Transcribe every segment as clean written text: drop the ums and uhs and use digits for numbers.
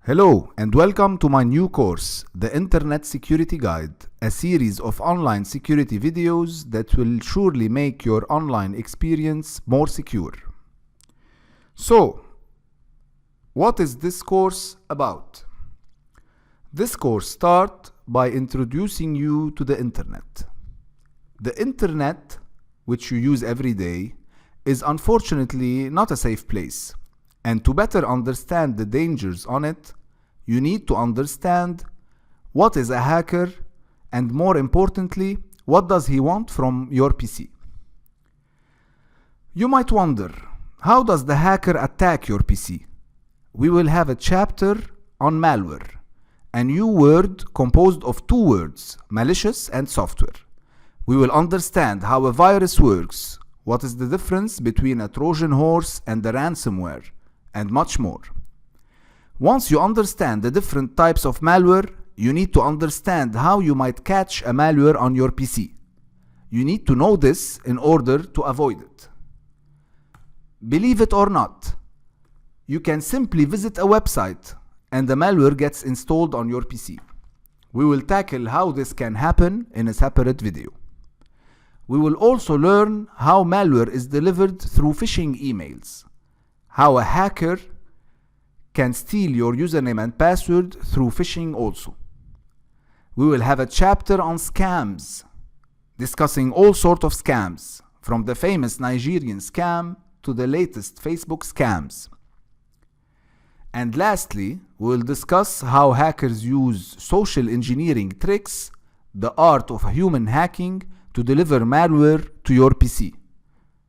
Hello and welcome to my new course, The Internet Security Guide, a series of online security videos that will surely make your online experience more secure. So, what is this course about? This course starts by introducing you to the Internet. The Internet, which you use every day, is unfortunately not a safe place. And to better understand the dangers on it, you need to understand what is a hacker and, more importantly, what does he want from your PC. You might wonder, how does the hacker attack your PC? We will have a chapter on malware, a new word composed of two words, malicious and software. We will understand how a virus works, what is the difference between a Trojan horse and a ransomware, and much more. Once you understand the different types of malware, you need to understand how you might catch a malware on your PC. You need to know this in order to avoid it. Believe it or not, you can simply visit a website and the malware gets installed on your PC. We will tackle how this can happen in a separate video. We will also learn how malware is delivered through phishing emails, how a hacker can steal your username and password through phishing also. We will have a chapter on scams, discussing all sorts of scams, from the famous Nigerian scam to the latest Facebook scams. And lastly, we will discuss how hackers use social engineering tricks, the art of human hacking, to deliver malware to your PC.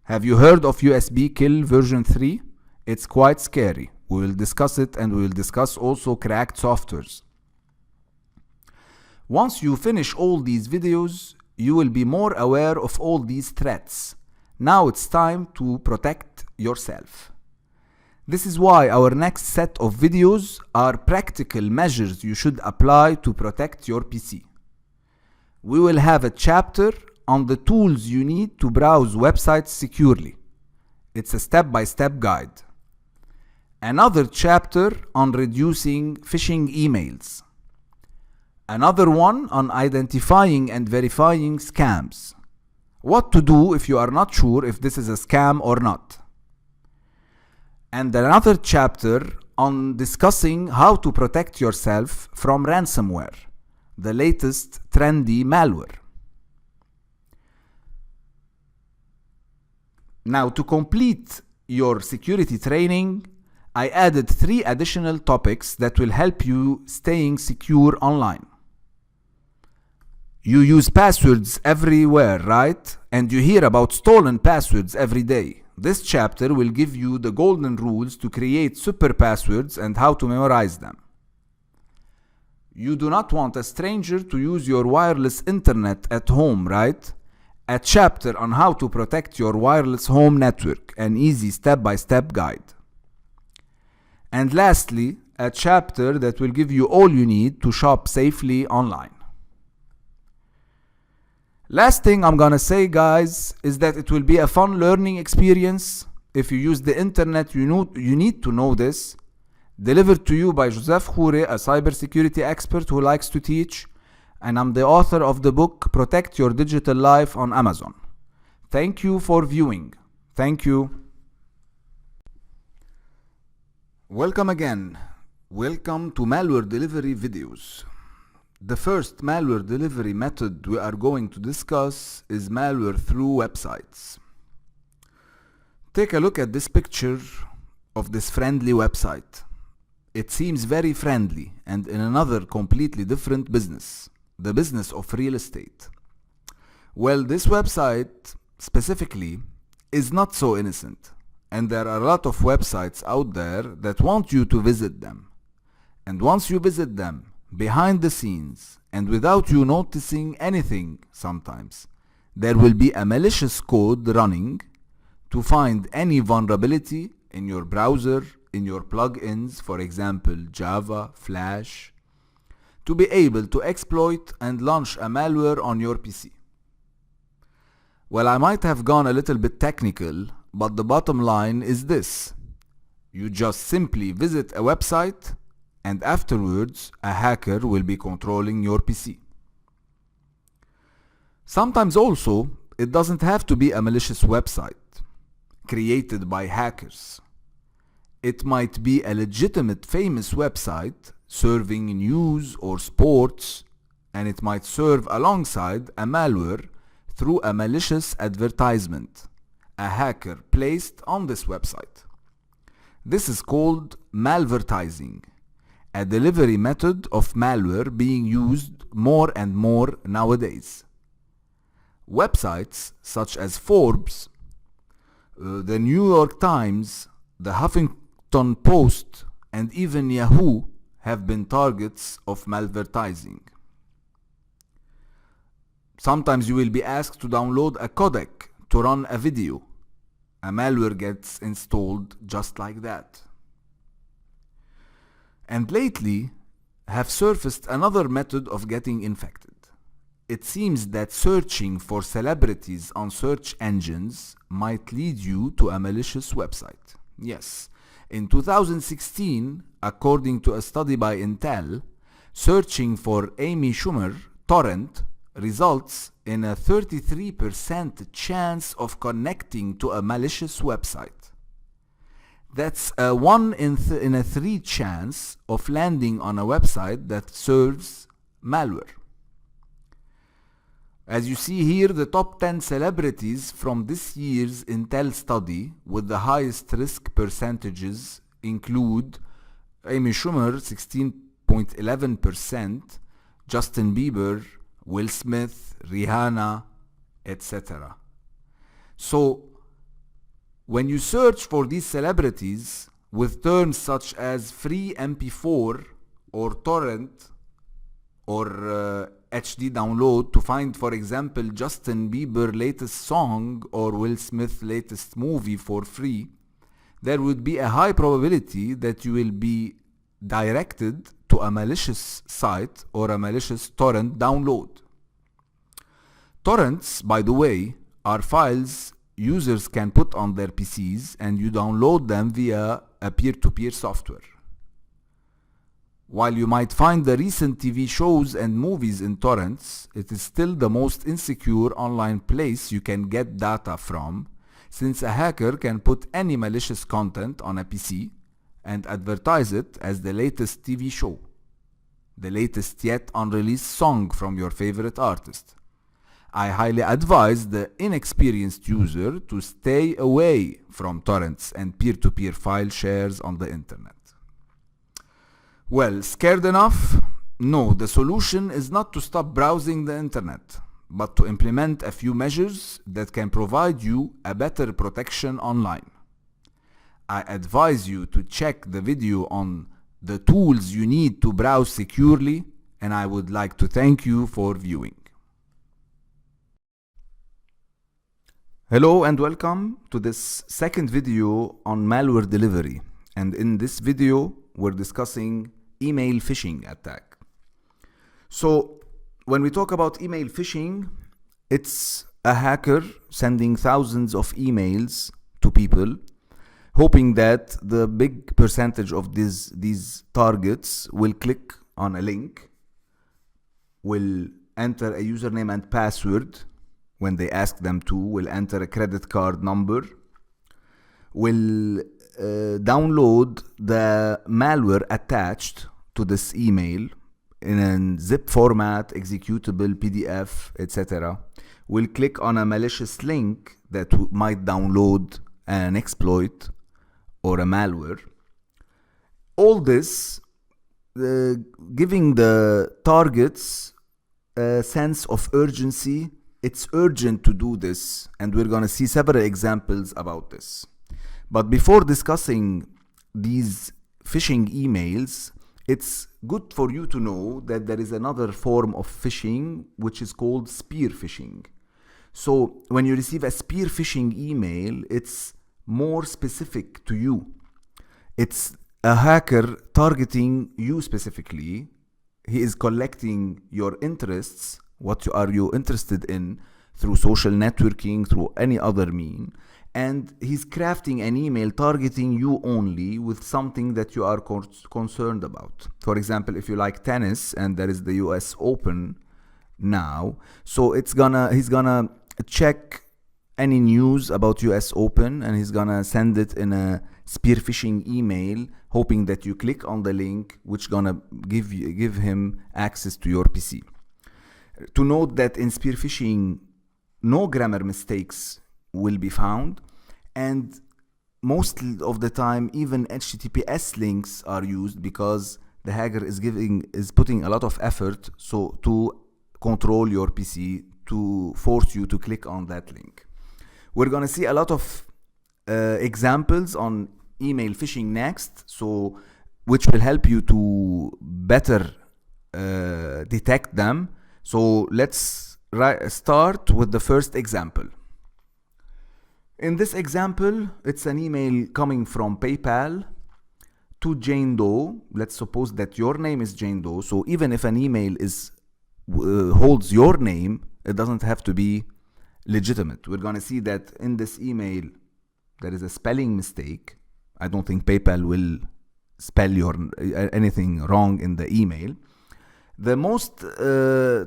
Have you heard of USB Kill version 3? It's quite scary. We will discuss it, and we will discuss also cracked softwares. Once you finish all these videos, you will be more aware of all these threats. Now it's time to protect yourself. This is why our next set of videos are practical measures you should apply to protect your PC. We will have a chapter on the tools you need to browse websites securely. It's a step-by-step guide. Another chapter on reducing phishing emails. Another one on identifying and verifying scams. What to do if you are not sure if this is a scam or not. And another chapter on discussing how to protect yourself from ransomware, the latest trendy malware. Now, to complete your security training, I added 3 additional topics that will help you staying secure online. You use passwords everywhere, right? And you hear about stolen passwords every day. This chapter will give you the golden rules to create super passwords and how to memorize them. You do not want a stranger to use your wireless internet at home, right? A chapter on how to protect your wireless home network, an easy step-by-step guide. And lastly, a chapter that will give you all you need to shop safely online. Last thing I'm gonna say, guys, is that it will be a fun learning experience. If you use the internet, you need to know this. Delivered to you by Joseph Khoure, a cybersecurity expert who likes to teach. And I'm the author of the book Protect Your Digital Life on Amazon. Thank you for viewing. Thank you. Welcome again. Welcome to malware delivery videos. The first malware delivery method we are going to discuss is malware through websites. Take a look at this picture of this friendly website. It seems very friendly and in another completely different business, the business of real estate. Well, this website specifically is not so innocent. And there are a lot of websites out there that want you to visit them. And once you visit them, behind the scenes, and without you noticing anything sometimes, there will be a malicious code running to find any vulnerability in your browser, in your plugins, for example, Java, Flash, to be able to exploit and launch a malware on your PC. Well, I might have gone a little bit technical, but the bottom line is this. You just simply visit a website and afterwards a hacker will be controlling your PC. Sometimes also, it doesn't have to be a malicious website created by hackers. It might be a legitimate famous website serving news or sports, and it might serve alongside a malware through a malicious advertisement a hacker placed on this website. This is called malvertising, a delivery method of malware being used more and more nowadays. Websites such as Forbes, the New York Times, the Huffington Post, and even Yahoo have been targets of malvertising. Sometimes you will be asked to download a codec to run a video. A malware gets installed just like that. And lately have surfaced another method of getting infected. It seems that searching for celebrities on search engines might lead you to a malicious website. Yes, in 2016, according to a study by Intel, searching for Amy Schumer torrent results in a 33% chance of connecting to a malicious website. That's a 1 in 3 chance of landing on a website that serves malware. As you see here, the top 10 celebrities from this year's Intel study with the highest risk percentages include Amy Schumer 16.11%, Justin Bieber, Will Smith, Rihanna, etc. So, when you search for these celebrities with terms such as free MP4 or torrent or HD download to find, for example, Justin Bieber latest song or Will Smith latest movie for free, there would be a high probability that you will be directed to a malicious site or a malicious torrent download. Torrents, by the way, are files users can put on their PCs and you download them via a peer-to-peer software. While you might find the recent TV shows and movies in torrents, it is still the most insecure online place you can get data from, since a hacker can put any malicious content on a PC and advertise it as the latest TV show, the latest yet unreleased song from your favorite artist. I highly advise the inexperienced user to stay away from torrents and peer-to-peer file shares on the internet. Well, scared enough? No, the solution is not to stop browsing the internet, but to implement a few measures that can provide you a better protection online. I advise you to check the video on the tools you need to browse securely, and I would like to thank you for viewing. Hello and welcome to this second video on malware delivery, and in this video we're discussing email phishing attack. So when we talk about email phishing, it's a hacker sending thousands of emails to people, hoping that the big percentage of these targets will click on a link, will enter a username and password when they ask them to, will enter a credit card number, will download the malware attached to this email in a zip format, executable, PDF, etc. Will click on a malicious link that might download an exploit or a malware. All this giving the targets a sense of urgency. It's urgent to do this, and we're going to see several examples about this. But before discussing these phishing emails, it's good for you to know that there is another form of phishing which is called spear phishing. So when you receive a spear phishing email, it's more specific to you. It's a hacker targeting you specifically. He is collecting your interests, what are you interested in, through social networking, through any other mean, and he's crafting an email targeting you only with something that you are concerned about. For example, if you like tennis and there is the US Open now, so he's gonna check any news about US Open and he's gonna send it in a spear phishing email, hoping that you click on the link, which gonna give him access to your PC. To note that in spear phishing, no grammar mistakes will be found, and most of the time even HTTPS links are used because the hacker is putting a lot of effort to control your PC, to force you to click on that link. We're gonna see a lot of examples on email phishing next, so which will help you to better detect them. So let's start with the first example. In this example, it's an email coming from PayPal to Jane Doe. Let's suppose that your name is Jane Doe. So even if an email holds your name, it doesn't have to be legitimate. We're gonna see that in this email there is a spelling mistake. I don't think PayPal will spell anything wrong in the email. The most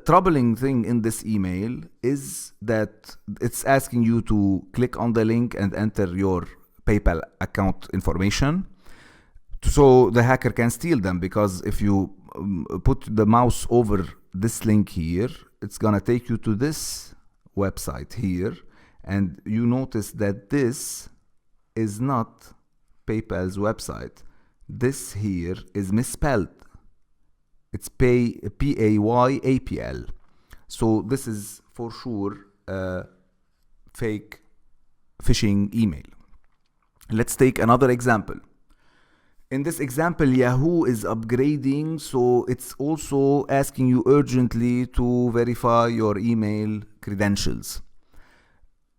troubling thing in this email is that it's asking you to click on the link and enter your PayPal account information, so the hacker can steal them, because if you put the mouse over this link here, it's gonna take you to this website here, and you notice that this is not PayPal's website. This here is misspelled. It's P-A-Y-A-P-L. So this is for sure a fake phishing email. Let's take another example. In this example, Yahoo is upgrading, so it's also asking you urgently to verify your email credentials.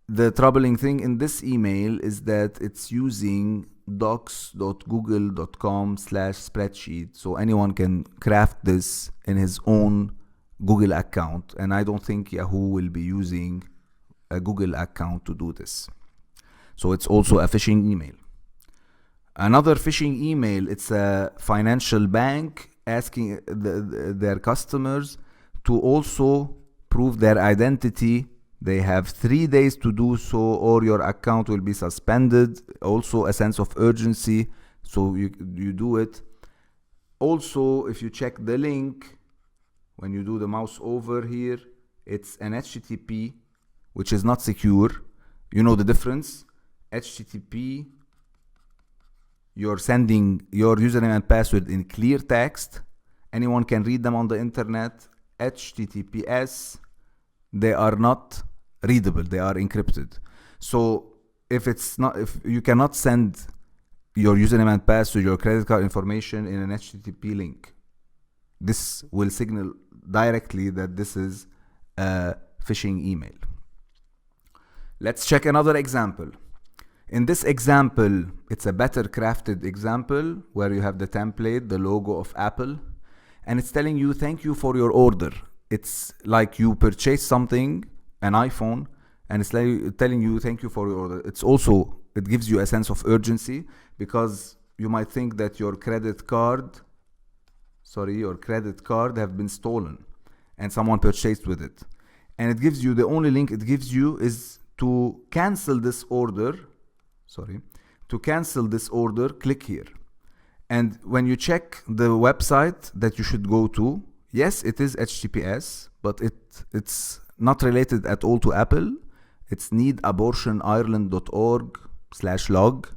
The troubling thing in this email is that it's using docs.google.com/spreadsheet, so anyone can craft this in his own Google account, and I don't think Yahoo will be using a Google account to do this. So it's also a phishing email. Another phishing email, it's a financial bank asking their customers to also prove their identity. They have 3 days to do so, or your account will be suspended. Also a sense of urgency, so you do it. Also, if you check the link, when you do the mouse over here, it's an HTTP, which is not secure. You know the difference. HTTP, you're sending your username and password in clear text. Anyone can read them on the internet. HTTPS, they are not readable, they are encrypted. So if you cannot send your username and password, your credit card information in an HTTP link, this will signal directly that this is a phishing email. Let's check another example. In this example, it's a better crafted example where you have the template, the logo of Apple, and it's telling you thank you for your order. It's like you purchased something, an iPhone, and it's like telling you thank you for your order. It gives you a sense of urgency, because you might think that your credit card have been stolen and someone purchased with it. And it gives you, the only link it gives you is to cancel this order. To cancel this order, click here. And when you check the website that you should go to, yes, it is HTTPS, but it's not related at all to Apple. It's needabortionireland.org/log.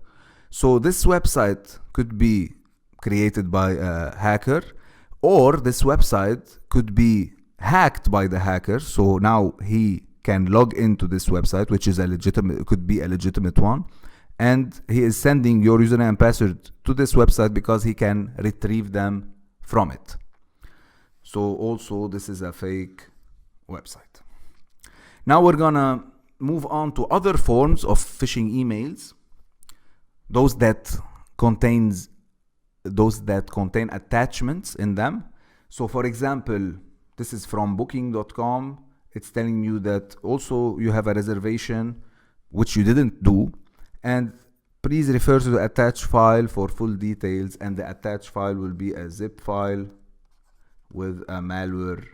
So this website could be created by a hacker, or this website could be hacked by the hacker. So now he can log into this website, which is could be a legitimate one. And he is sending your username and password to this website because he can retrieve them from it. So also this is a fake website. Now we're gonna move on to other forms of phishing emails. Those that contain attachments in them. So for example, this is from booking.com. It's telling you that also you have a reservation which you didn't do, And please refer to the attached file for full details, and the attached file will be a zip file with a malware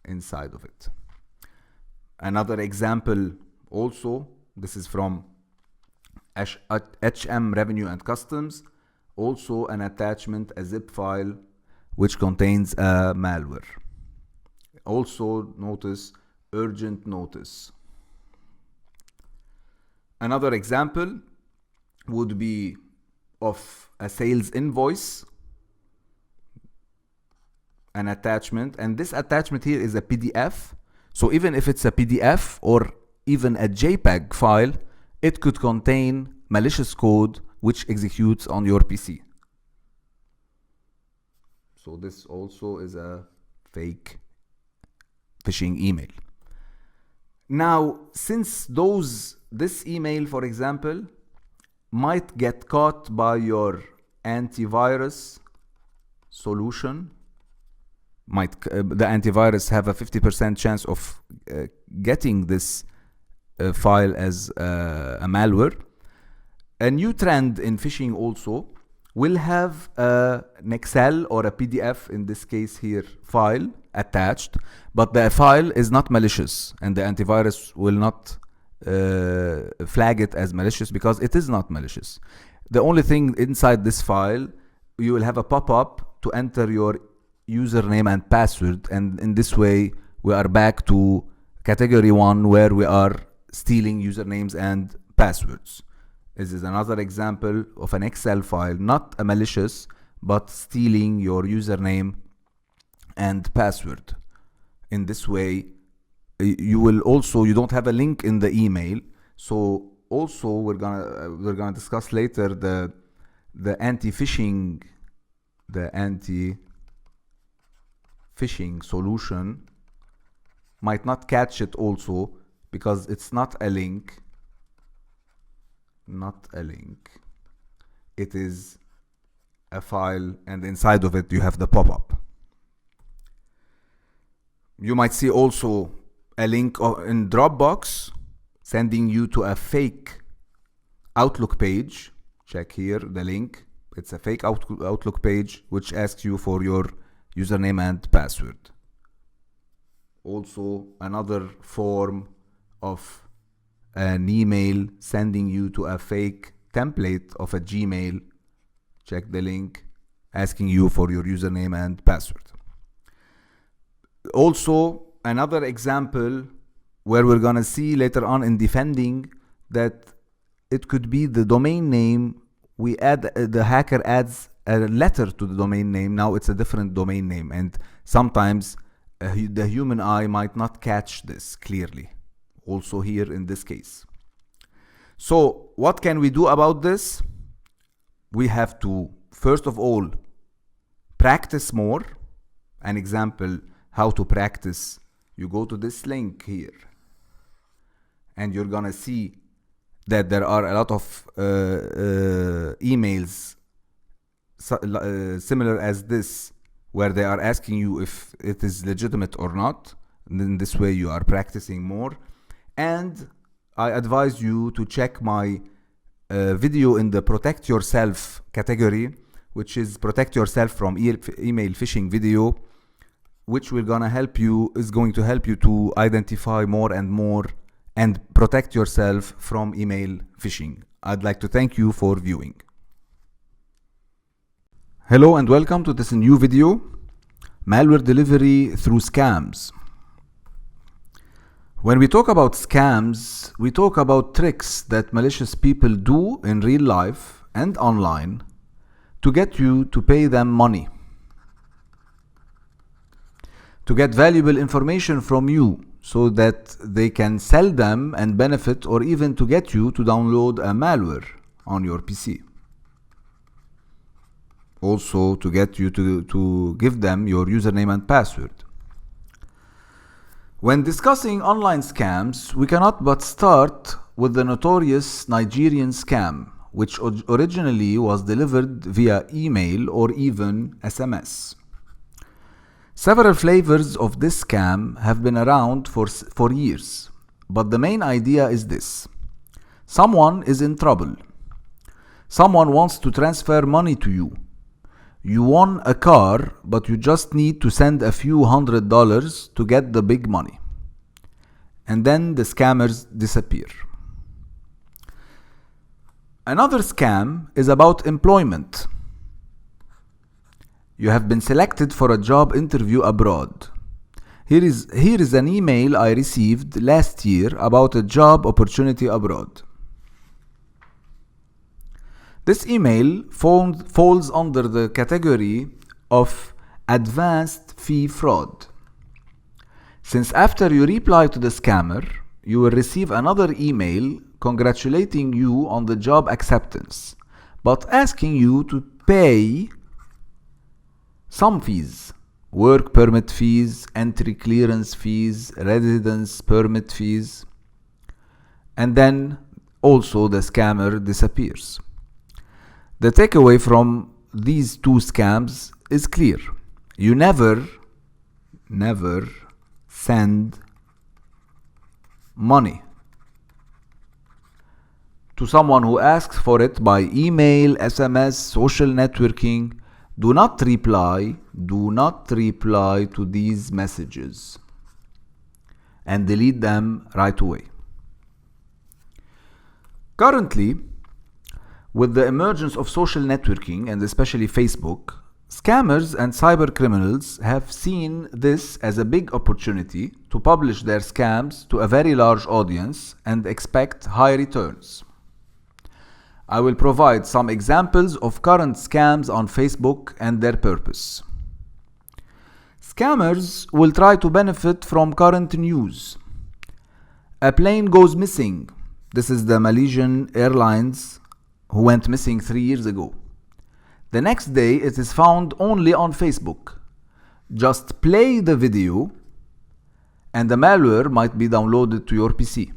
inside of it. Another example also, this is from HM Revenue and Customs, also an attachment, a zip file which contains a malware. Also notice urgent notice. Another example would be of a sales invoice, an attachment, and this attachment here is a PDF. So even if it's a PDF or even a JPEG file, it could contain malicious code which executes on your PC. So this also is a fake phishing email. Now, since this email, for example, might get caught by your antivirus solution, the antivirus have a 50% chance of getting this file as a malware. A new trend in phishing also will have an Excel or a PDF, in this case here, file attached, but the file is not malicious, and the antivirus will not flag it as malicious because it is not malicious. The only thing inside this file, you will have a pop-up to enter your username and password, and in this way we are back to category 1 where we are stealing usernames and passwords. This is another example of an Excel file, not a malicious, but stealing your username and password. In this way, you don't have a link in the email. So also we're gonna discuss later the anti-phishing solution might not catch it also, because it's not a link. It is a file, and inside of it you have the pop-up. You might see also a link in Dropbox sending you to a fake Outlook page. Check here the link. It's a fake Outlook page which asks you for your username and password. Also another form of an email sending you to a fake template of a Gmail. Check the link, asking you for your username and password. Also another example where we're gonna see later on in defending that it could be the domain name. The hacker adds a letter to the domain name. Now it's a different domain name, and sometimes the human eye might not catch this clearly. Also here in this case. So what can we do about this? We have to, first of all, practice more. An example how to practice: you go to this link here and you're gonna see that there are a lot of emails similar as this, where they are asking you if it is legitimate or not. And in this way you are practicing more. And I advise you to check my video in the Protect Yourself category, which is Protect Yourself from Email Phishing video, which is going to help you to identify more and more and protect yourself from email phishing. I'd like to thank you for viewing. Hello and welcome to this new video, malware delivery through scams. When we talk about scams, we talk about tricks that malicious people do in real life and online to get you to pay them money, to get valuable information from you so that they can sell them and benefit, or even to get you to download a malware on your PC. Also to get you to give them your username and password. When discussing online scams, we cannot but start with the notorious Nigerian scam, which originally was delivered via email or even SMS. Several flavors of this scam have been around for years, but the main idea is this. Someone is in trouble. Someone wants to transfer money to you. You won a car, but you just need to send a few $100s to get the big money. And then the scammers disappear. Another scam is about employment. You have been selected for a job interview abroad. Here is an email I received last year about a job opportunity abroad. This email falls under the category of advanced fee fraud. Since after you reply to the scammer, you will receive another email congratulating you on the job acceptance, but asking you to pay some fees: work permit fees, entry clearance fees, residence permit fees, and then also the scammer disappears. The takeaway from these two scams is clear. You never send money to someone who asks for it by email, SMS, social networking. Do not reply to these messages and delete them right away. Currently, with the emergence of social networking and especially Facebook, scammers and cyber criminals have seen this as a big opportunity to publish their scams to a very large audience and expect high returns. I will provide some examples of current scams on Facebook and their purpose. Scammers will try to benefit from current news. A plane goes missing. This is the Malaysian Airlines who went missing 3 years ago. The next day it is found only on Facebook. Just play the video and the malware might be downloaded to your PC.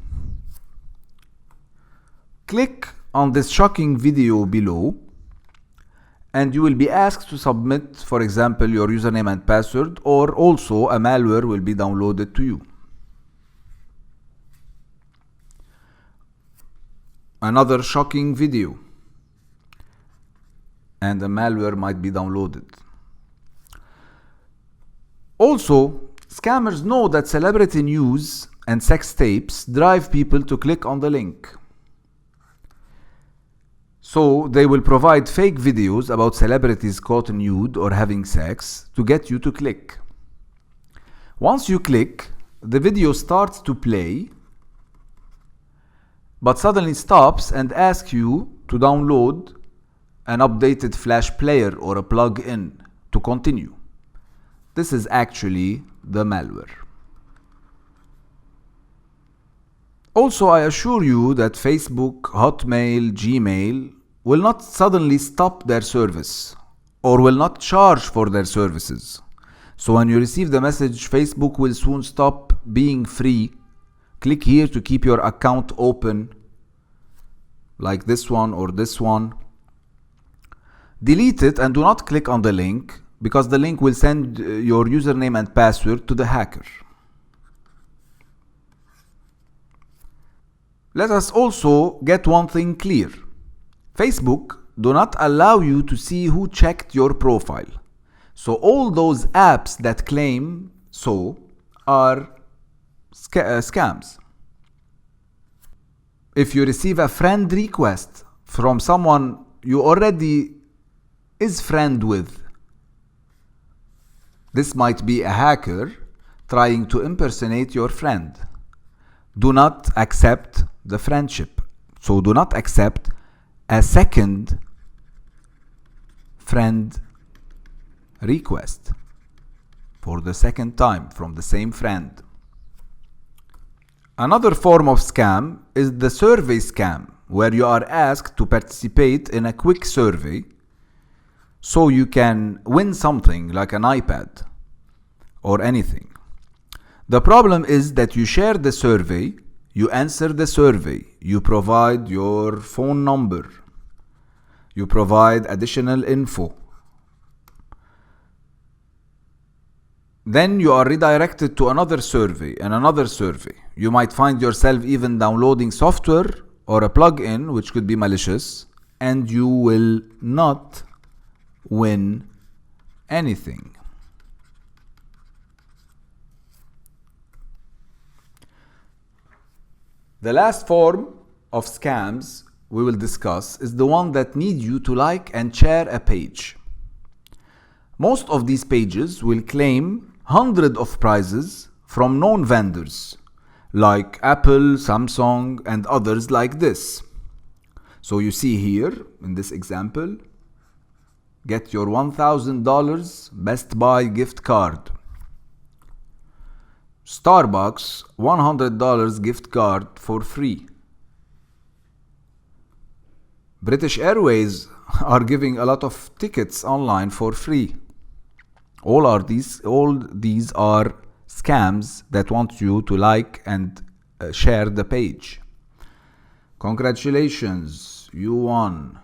Click on this shocking video below and you will be asked to submit, for example, your username and password, or also a malware will be downloaded to you. Another shocking video and the malware might be downloaded. Also, scammers know that celebrity news and sex tapes drive people to click on the link. So they will provide fake videos about celebrities caught nude or having sex to get you to click. Once you click, the video starts to play, but suddenly stops and asks you to download an updated flash player or a plug-in to continue. This is actually the malware. Also, I assure you that Facebook, Hotmail, Gmail will not suddenly stop their service or will not charge for their services. So when you receive the message, Facebook will soon stop being free. Click here to keep your account open, like this one or this one. Delete it and do not click on the link, because the link will send your username and password to the hacker. Let us also get one thing clear. Facebook do not allow you to see who checked your profile. So all those apps that claim so are scams. If you receive a friend request from someone you already is friend with, this might be a hacker trying to impersonate your friend. Do not accept the friendship. So do not accept a second friend request for the second time from the same friend. Another form of scam is the survey scam, where you are asked to participate in a quick survey so you can win something like an iPad or anything. The problem is that you share the survey, you answer the survey, you provide your phone number, you provide additional info. Then you are redirected to another survey and another survey. You might find yourself even downloading software or a plugin which could be malicious, and you will not win anything. The last form of scams we will discuss is the one that need you to like and share a page. Most of these pages will claim hundreds of prizes from known vendors like Apple, Samsung, and others like this. So you see here in this example, get your $1,000 Best Buy gift card. Starbucks $100 gift card for free. British Airways are giving a lot of tickets online for free. All these are scams that want you to like and share the page. Congratulations, you won.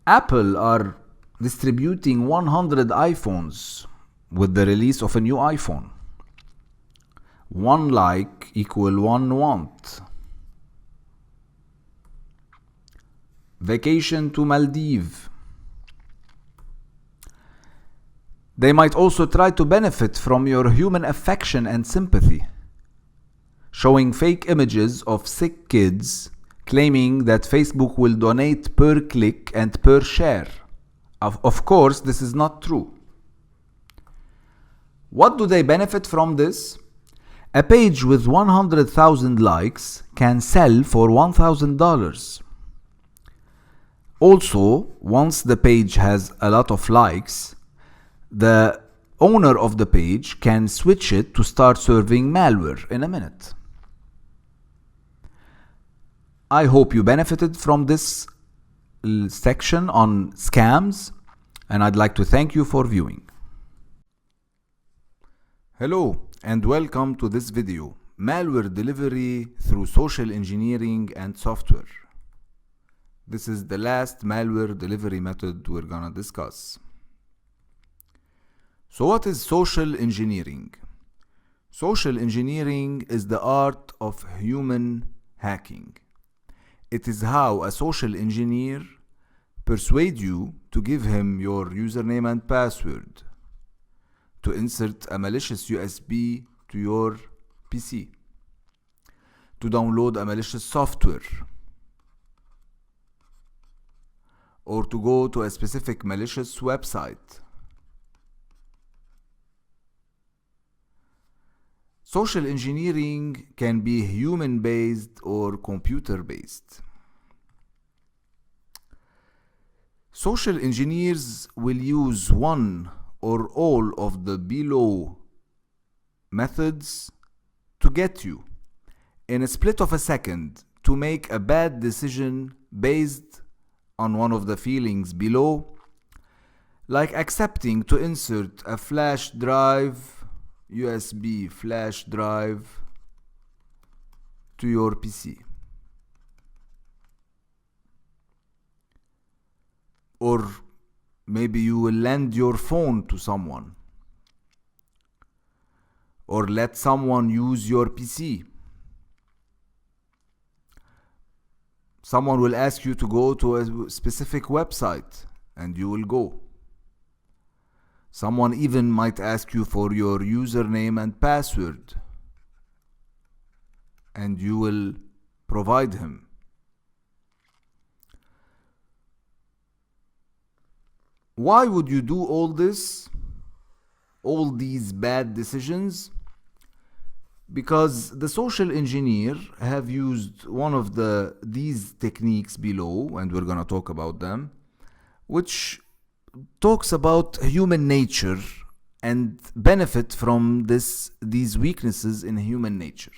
Apple are distributing 100 iPhones with the release of a new iPhone. One like equal one want. Vacation to Maldives. They might also try to benefit from your human affection and sympathy, showing fake images of sick kids, claiming that Facebook will donate per click and per share. Of course, this is not true. What do they benefit from this? A page with 100,000 likes can sell for $1,000. Also, once the page has a lot of likes, the owner of the page can switch it to start serving malware in a minute. I hope you benefited from this section on scams, and I'd like to thank you for viewing. Hello and welcome to this video, Malware Delivery through Social Engineering and Software. This is the last malware delivery method we're gonna discuss. So what is social engineering? Social engineering is the art of human hacking. It is how a social engineer persuades you to give him your username and password, to insert a malicious USB to your PC, to download a malicious software, or to go to a specific malicious website. Social engineering can be human-based or computer-based. Social engineers will use one or all of the below methods to get you, in a split of a second, to make a bad decision based on one of the feelings below, like accepting to insert a flash drive, USB flash drive, to your PC. Or maybe you will lend your phone to someone, or let someone use your PC. Someone will ask you to go to a specific website and you will go. Someone even might ask you for your username and password and you will provide him. Why would you do all this? All these bad decisions? Because the social engineer have used one of these techniques below, and we're gonna talk about them, which talks about human nature and benefit from these weaknesses in human nature.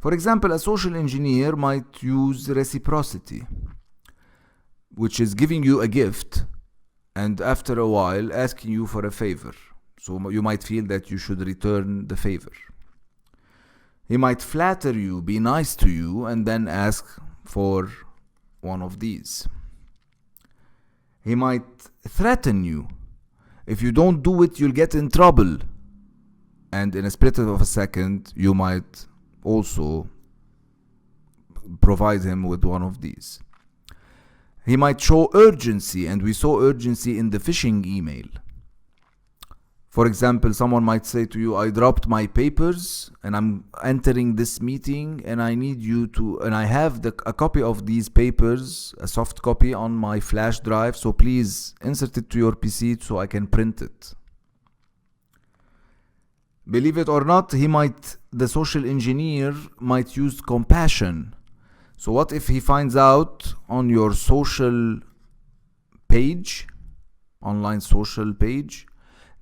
For example, a social engineer might use reciprocity, which is giving you a gift and after a while asking you for a favor. So you might feel that you should return the favor. He might flatter you, be nice to you, and then ask for one of these. He might threaten you. If you don't do it, you'll get in trouble. And in a split of a second, you might also provide him with one of these. He might show urgency, and we saw urgency in the phishing email. For example, someone might say to you, I dropped my papers and I'm entering this meeting and I need you to, and I have a copy of these papers, a soft copy on my flash drive, so please insert it to your PC so I can print it. Believe it or not, the social engineer might use compassion. So what if he finds out on your social page, online social page,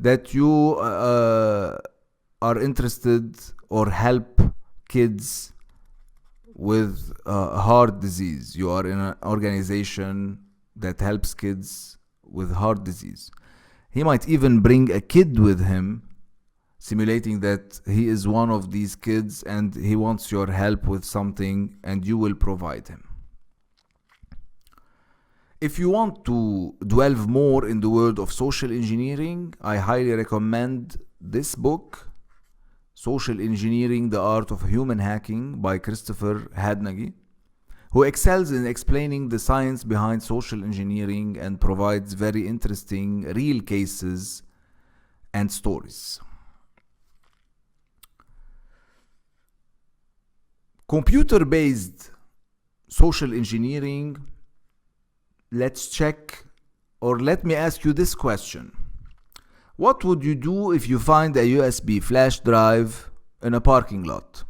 that you are interested or help kids with heart disease. You are in an organization that helps kids with heart disease. He might even bring a kid with him, simulating that he is one of these kids and he wants your help with something and you will provide him. If you want to delve more in the world of social engineering, I highly recommend this book, Social Engineering: The Art of Human Hacking by Christopher Hadnagy, who excels in explaining the science behind social engineering and provides very interesting real cases and stories. Computer-based social engineering. Let's check, or let me ask you this question. What would you do if you find a USB flash drive in a parking lot?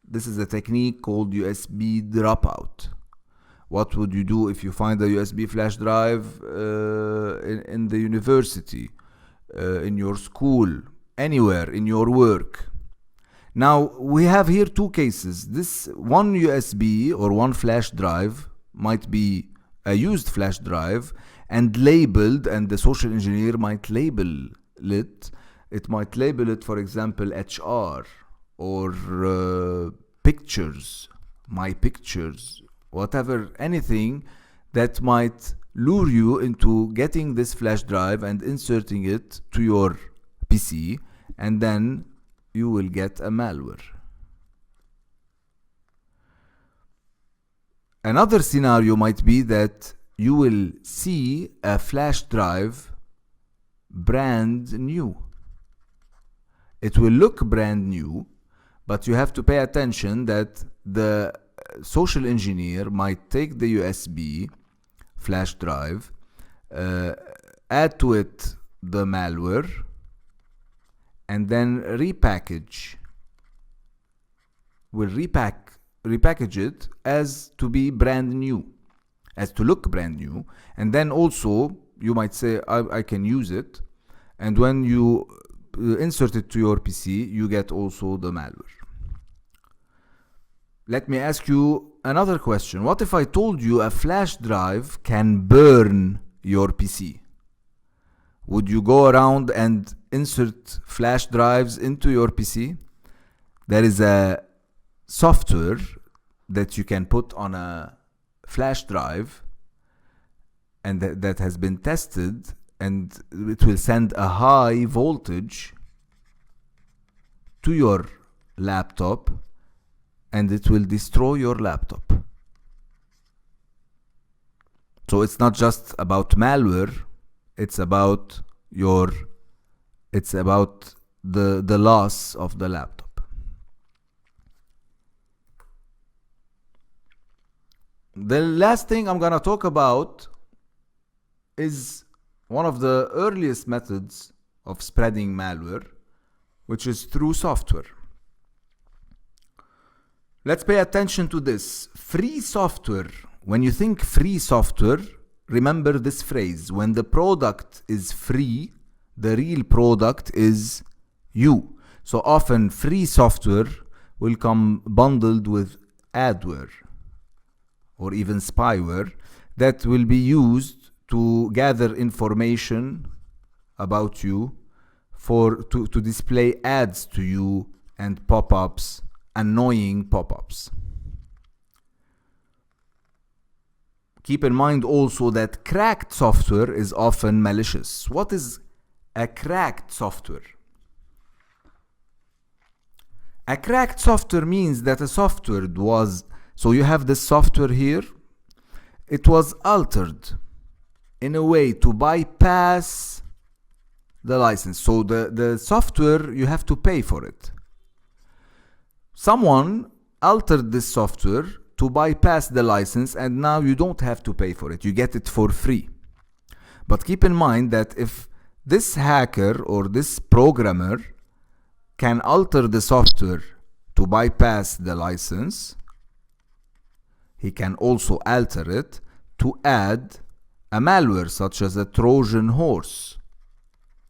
This is a technique called USB dropout. What would you do if you find a USB flash drive in the university, in your school, anywhere, in your work? Now, we have here two cases. This one USB or one flash drive might be a used flash drive and labeled, and the social engineer might label it. It might label it, for example, HR or pictures, my pictures, whatever, anything that might lure you into getting this flash drive and inserting it to your PC, and then you will get a malware. Another scenario might be that you will see a flash drive brand new. It will look brand new, but you have to pay attention that the social engineer might take the USB flash drive, add to it the malware, and then repackage it as to be brand new, as to look brand new. And then also you might say, I can use it, and when you insert it to your PC, you get also the malware. Let me ask you another question. What if I told you a flash drive can burn your PC? Would you go around and insert flash drives into your PC? There is a software that you can put on a flash drive, and that has been tested, and it will send a high voltage to your laptop, and it will destroy your laptop. So it's not just about malware, it's about the loss of the laptop. The last thing I'm gonna talk about is one of the earliest methods of spreading malware, which is through software. Let's pay attention to this. Free software. When you think free software, remember this phrase: when the product is free, the real product is you. So often free software will come bundled with adware or even spyware that will be used to gather information about you, to display ads to you and pop-ups, annoying pop-ups. Keep in mind also that cracked software is often malicious. What is a cracked software? A cracked software means that a software was, so you have this software here, it was altered in a way to bypass the license. So the software, you have to pay for it. Someone altered this software to bypass the license, and now you don't have to pay for it. You get it for free. But keep in mind that if this hacker or this programmer can alter the software to bypass the license, he can also alter it to add a malware such as a Trojan horse.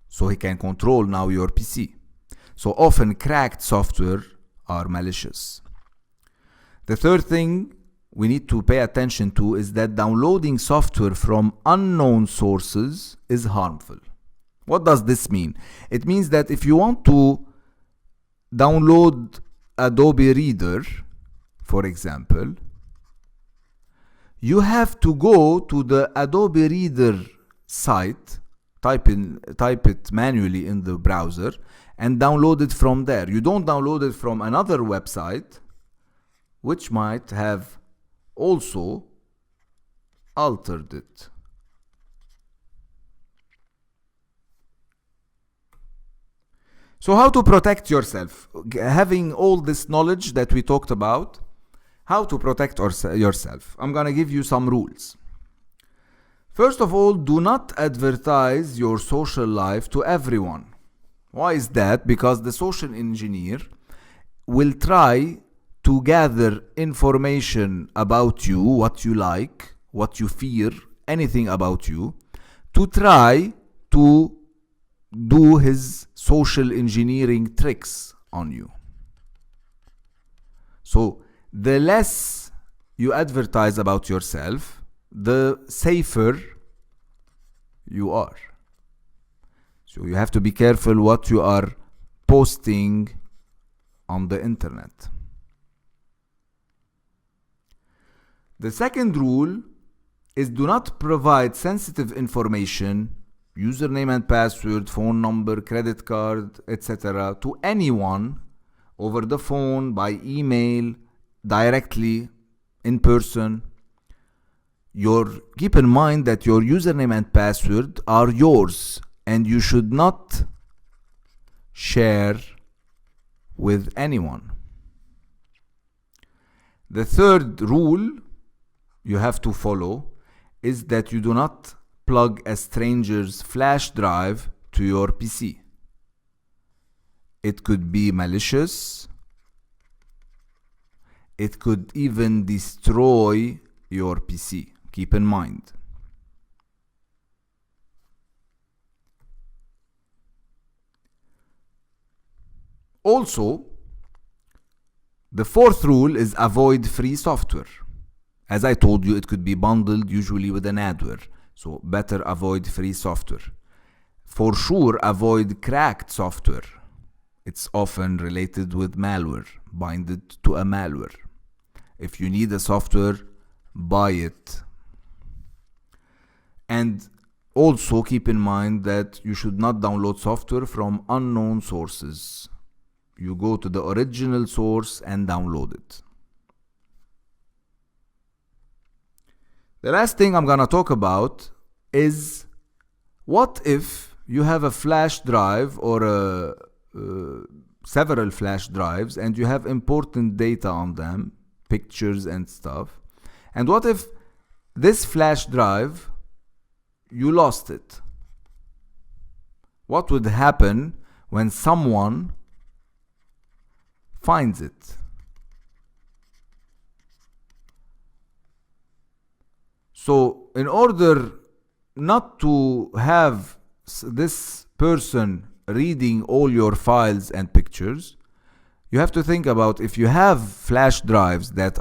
So he can control now your PC. So often cracked software are malicious. The third thing we need to pay attention to is that downloading software from unknown sources is harmful. What does this mean? It means that if you want to download Adobe Reader, for example, you have to go to the Adobe Reader site, type it manually in the browser, and download it from there. You don't download it from another website, which might have also altered it. So how to protect yourself? Having all this knowledge that we talked about, how to protect yourself. I'm gonna give you some rules. First of all, do not advertise your social life to everyone. Why is that? Because the social engineer will try to gather information about you, what you like, what you fear, anything about you, to try to do his social engineering tricks on you. So the less you advertise about yourself, the safer you are. So you have to be careful what you are posting on the internet. The second rule is do not provide sensitive information, username and password, phone number, credit card, etc. to anyone over the phone, by email, directly, in person. Keep in mind that your username and password are yours, and you should not share with anyone. The third rule you have to follow is that you do not plug a stranger's flash drive to your PC. It could be malicious. It could even destroy your PC. Keep in mind. Also, the fourth rule is avoid free software. As I told you, it could be bundled usually with an adware. So better avoid free software. For sure, avoid cracked software. It's often related with malware. Bind it to a malware. If you need a software, buy it. And also keep in mind that you should not download software from unknown sources. You go to the original source and download it. The last thing I'm gonna talk about is, what if you have a flash drive or several flash drives and you have important data on them, pictures and stuff, and what if this flash drive, you lost it? What would happen when someone finds it? So in order not to have this person reading all your files and pictures, you have to think about, if you have flash drives that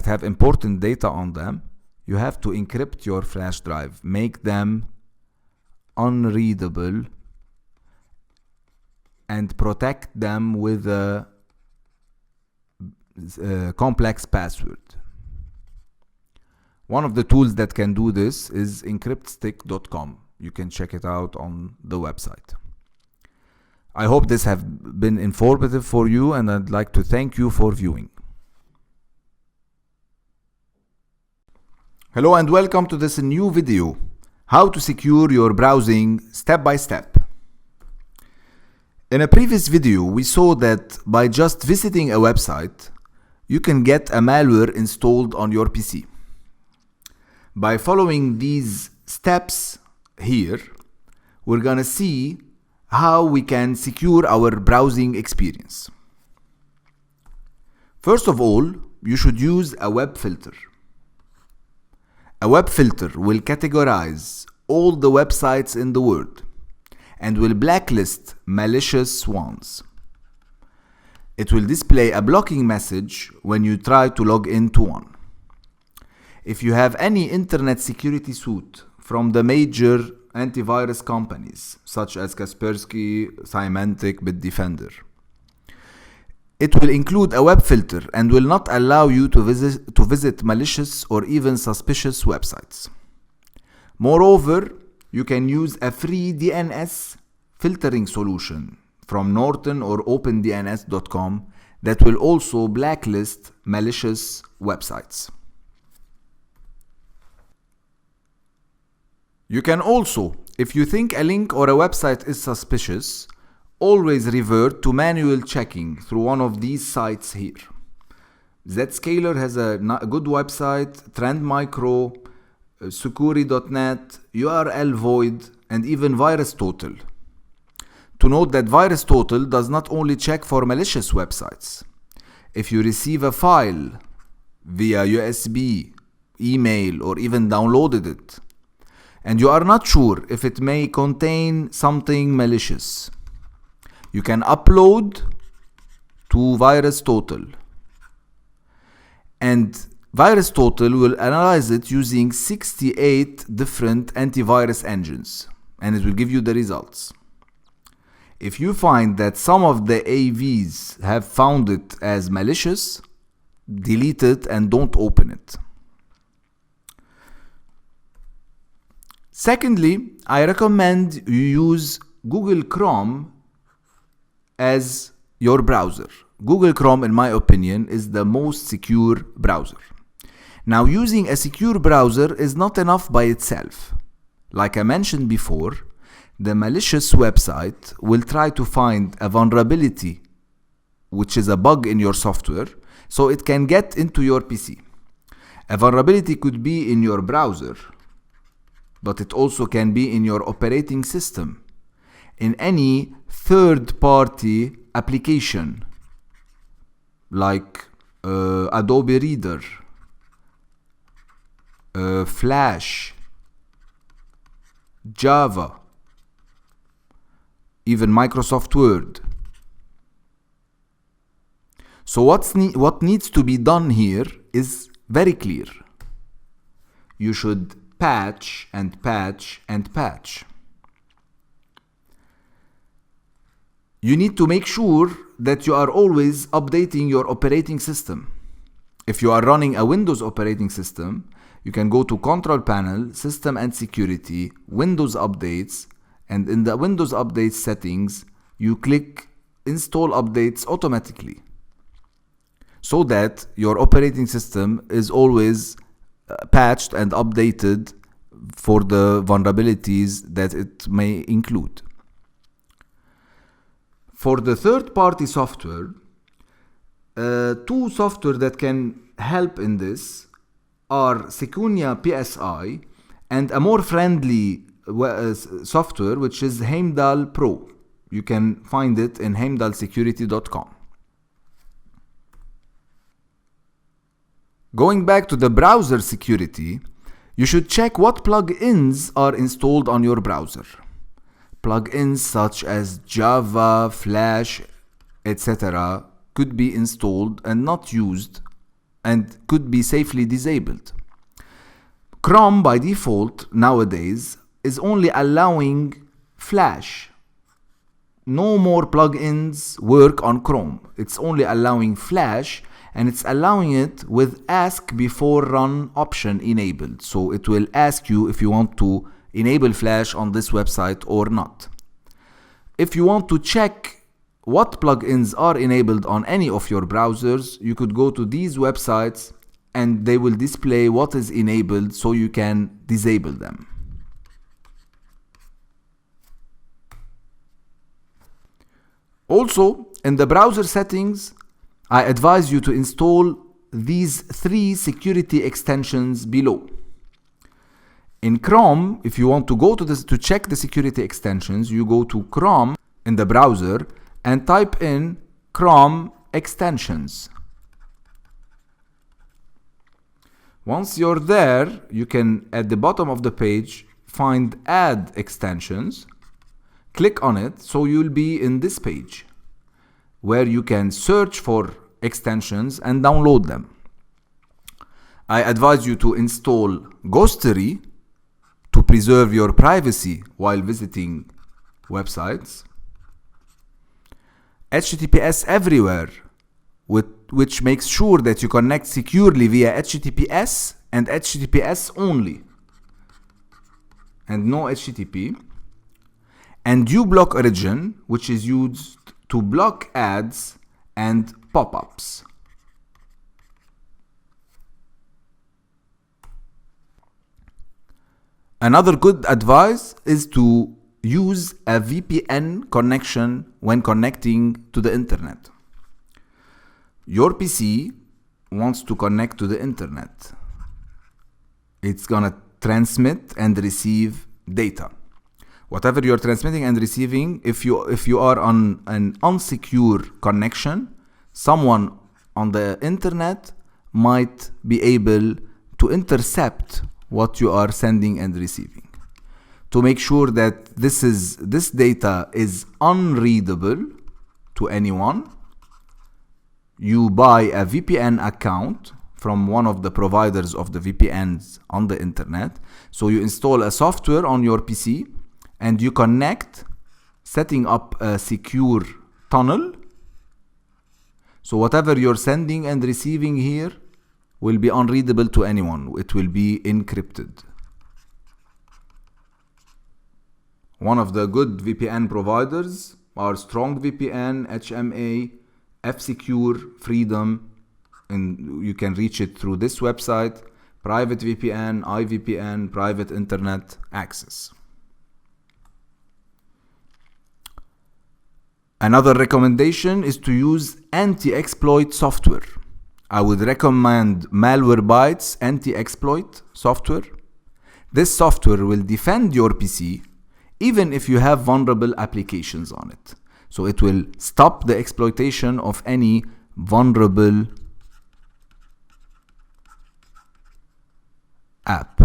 have important data on them, you have to encrypt your flash drive, make them unreadable, and protect them with a complex password. One of the tools that can do this is encryptstick.com. You can check it out on the website. I hope this have been informative for you, and I'd like to thank you for viewing. Hello and welcome to this new video, how to secure your browsing step by step. In a previous video, we saw that by just visiting a website, you can get a malware installed on your PC. By following these steps here, we're gonna see how we can secure our browsing experience. First of all, you should use a web filter. A web filter will categorize all the websites in the world and will blacklist malicious ones. It will display a blocking message when you try to log into one. If you have any internet security suite from the major antivirus companies such as Kaspersky, Symantec, Bitdefender, it will include a web filter and will not allow you to visit malicious or even suspicious websites. Moreover, you can use a free DNS filtering solution from Norton or OpenDNS.com that will also blacklist malicious websites. You can also, if you think a link or a website is suspicious, always revert to manual checking through one of these sites here. Zscaler has a good website, Trend Micro, Sucuri.net, URL Void, and even VirusTotal. To note that VirusTotal does not only check for malicious websites. If you receive a file via USB, email, or even downloaded it, and you are not sure if it may contain something malicious, you can upload to VirusTotal. And VirusTotal will analyze it using 68 different antivirus engines, and it will give you the results. If you find that some of the AVs have found it as malicious, delete it and don't open it. Secondly, I recommend you use Google Chrome as your browser. Google Chrome, in my opinion, is the most secure browser. Now, using a secure browser is not enough by itself. Like I mentioned before, the malicious website will try to find a vulnerability, which is a bug in your software, so it can get into your PC. A vulnerability could be in your browser, but it also can be in your operating system, in any third-party application, like Adobe Reader, Flash, Java, even Microsoft Word. So what needs to be done here is very clear. You should patch and patch and patch. You need to make sure that you are always updating your operating system. If you are running a Windows operating system, you can go to Control Panel, System and Security, Windows Updates, and in the Windows Updates settings, you click Install Updates automatically, so that your operating system is always patched and updated for the vulnerabilities that it may include. For the third-party software, two software that can help in this are Secunia PSI and a more friendly software, which is Heimdall Pro. You can find it in heimdallsecurity.com. Going back to the browser security, you should check what plugins are installed on your browser. Plugins such as Java, Flash, etc. could be installed and not used and could be safely disabled. Chrome by default nowadays is only allowing Flash. No more plugins work on Chrome. It's only allowing Flash, and it's allowing it with ask before run option enabled. So it will ask you if you want to enable Flash on this website or not. If you want to check what plugins are enabled on any of your browsers, you could go to these websites and they will display what is enabled so you can disable them. Also, in the browser settings, I advise you to install these 3 security extensions below. In Chrome, if you want to go to this to check the security extensions, you go to Chrome in the browser and type in Chrome extensions. Once you're there, you can, at the bottom of the page, find Add Extensions. Click on it, so you'll be in this page where you can search for extensions and download them. I advise you to install Ghostery to preserve your privacy while visiting websites. HTTPS Everywhere, which makes sure that you connect securely via HTTPS and HTTPS only, and no HTTP. And uBlock Origin, which is used to block ads and pop-ups. Another good advice is to use a VPN connection when connecting to the internet. Your PC wants to connect to the internet. It's gonna transmit and receive data. Whatever you're transmitting and receiving, if you are on an unsecure connection, someone on the internet might be able to intercept what you are sending and receiving. To make sure that this data is unreadable to anyone, you buy a VPN account from one of the providers of the VPNs on the internet. So you install a software on your PC and you connect, setting up a secure tunnel. So whatever you're sending and receiving here will be unreadable to anyone. It will be encrypted. One of the good VPN providers are StrongVPN, HMA, F-Secure, Freedom, and you can reach it through this website, Private VPN, iVPN, Private Internet Access. Another recommendation is to use anti-exploit software. I would recommend Malwarebytes anti-exploit software. This software will defend your PC even if you have vulnerable applications on it. So it will stop the exploitation of any vulnerable app.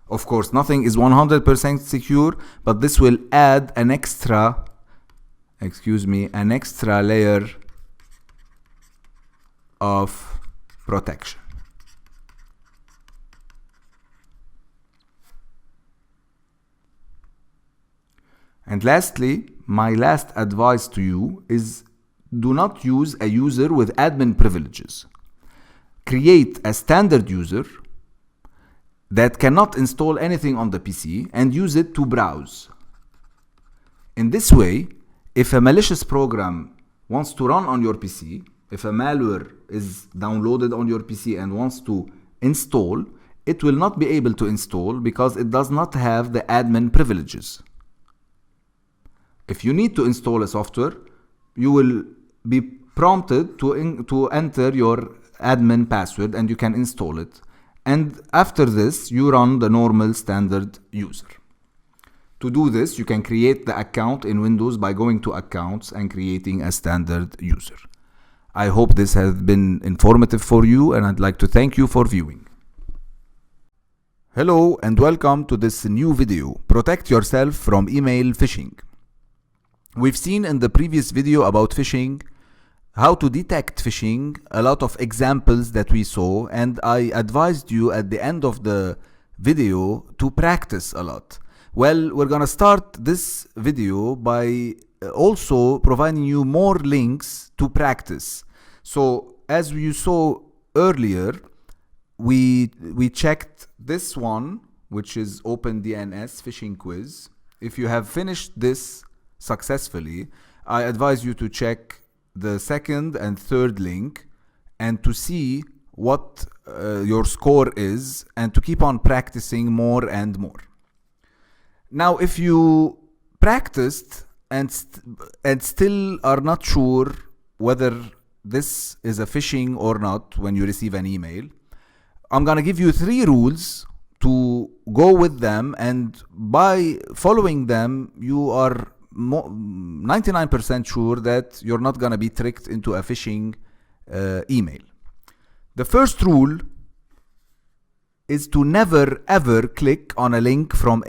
Of course, nothing is 100% secure, but this will add an extra layer of protection. And lastly, my last advice to you is do not use a user with admin privileges. Create a standard user that cannot install anything on the PC and use it to browse. In this way, if a malicious program wants to run on your PC, if a malware is downloaded on your PC and wants to install, it will not be able to install because it does not have the admin privileges. If you need to install a software, you will be prompted to enter your admin password and you can install it. And after this, you run the normal standard user. To do this, you can create the account in Windows by going to Accounts and creating a standard user. I hope this has been informative for you, and I'd like to thank you for viewing. Hello and welcome to this new video, Protect Yourself from Email Phishing. We've seen in the previous video about phishing, how to detect phishing, a lot of examples that we saw, and I advised you at the end of the video to practice a lot. Well, we're gonna start this video by also providing you more links to practice. So as you saw earlier, we checked this one, which is OpenDNS phishing quiz. If you have finished this successfully, I advise you to check the second and third link and to see what your score is and to keep on practicing more and more. Now, if you practiced and still are not sure whether this is a phishing or not when you receive an email, I'm gonna give you 3 rules to go with them, and by following them, you are 99% sure that you're not gonna be tricked into a phishing email. The first rule is to never ever click on a link from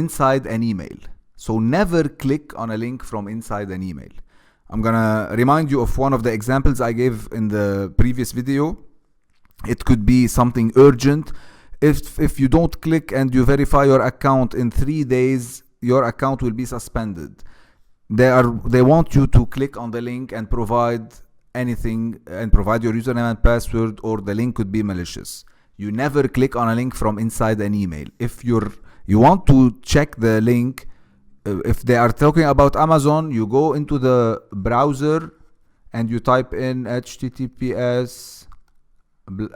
inside an email. So never click on a link from inside an email. I'm gonna remind you of one of the examples I gave in the previous video. It could be something urgent. If you don't click and you verify your account in 3 days, your account will be suspended. They want you to click on the link and provide anything and provide your username and password, or the link could be malicious. You never click on a link from inside an email. If you want to check the link, if they are talking about Amazon, you go into the browser and you type in https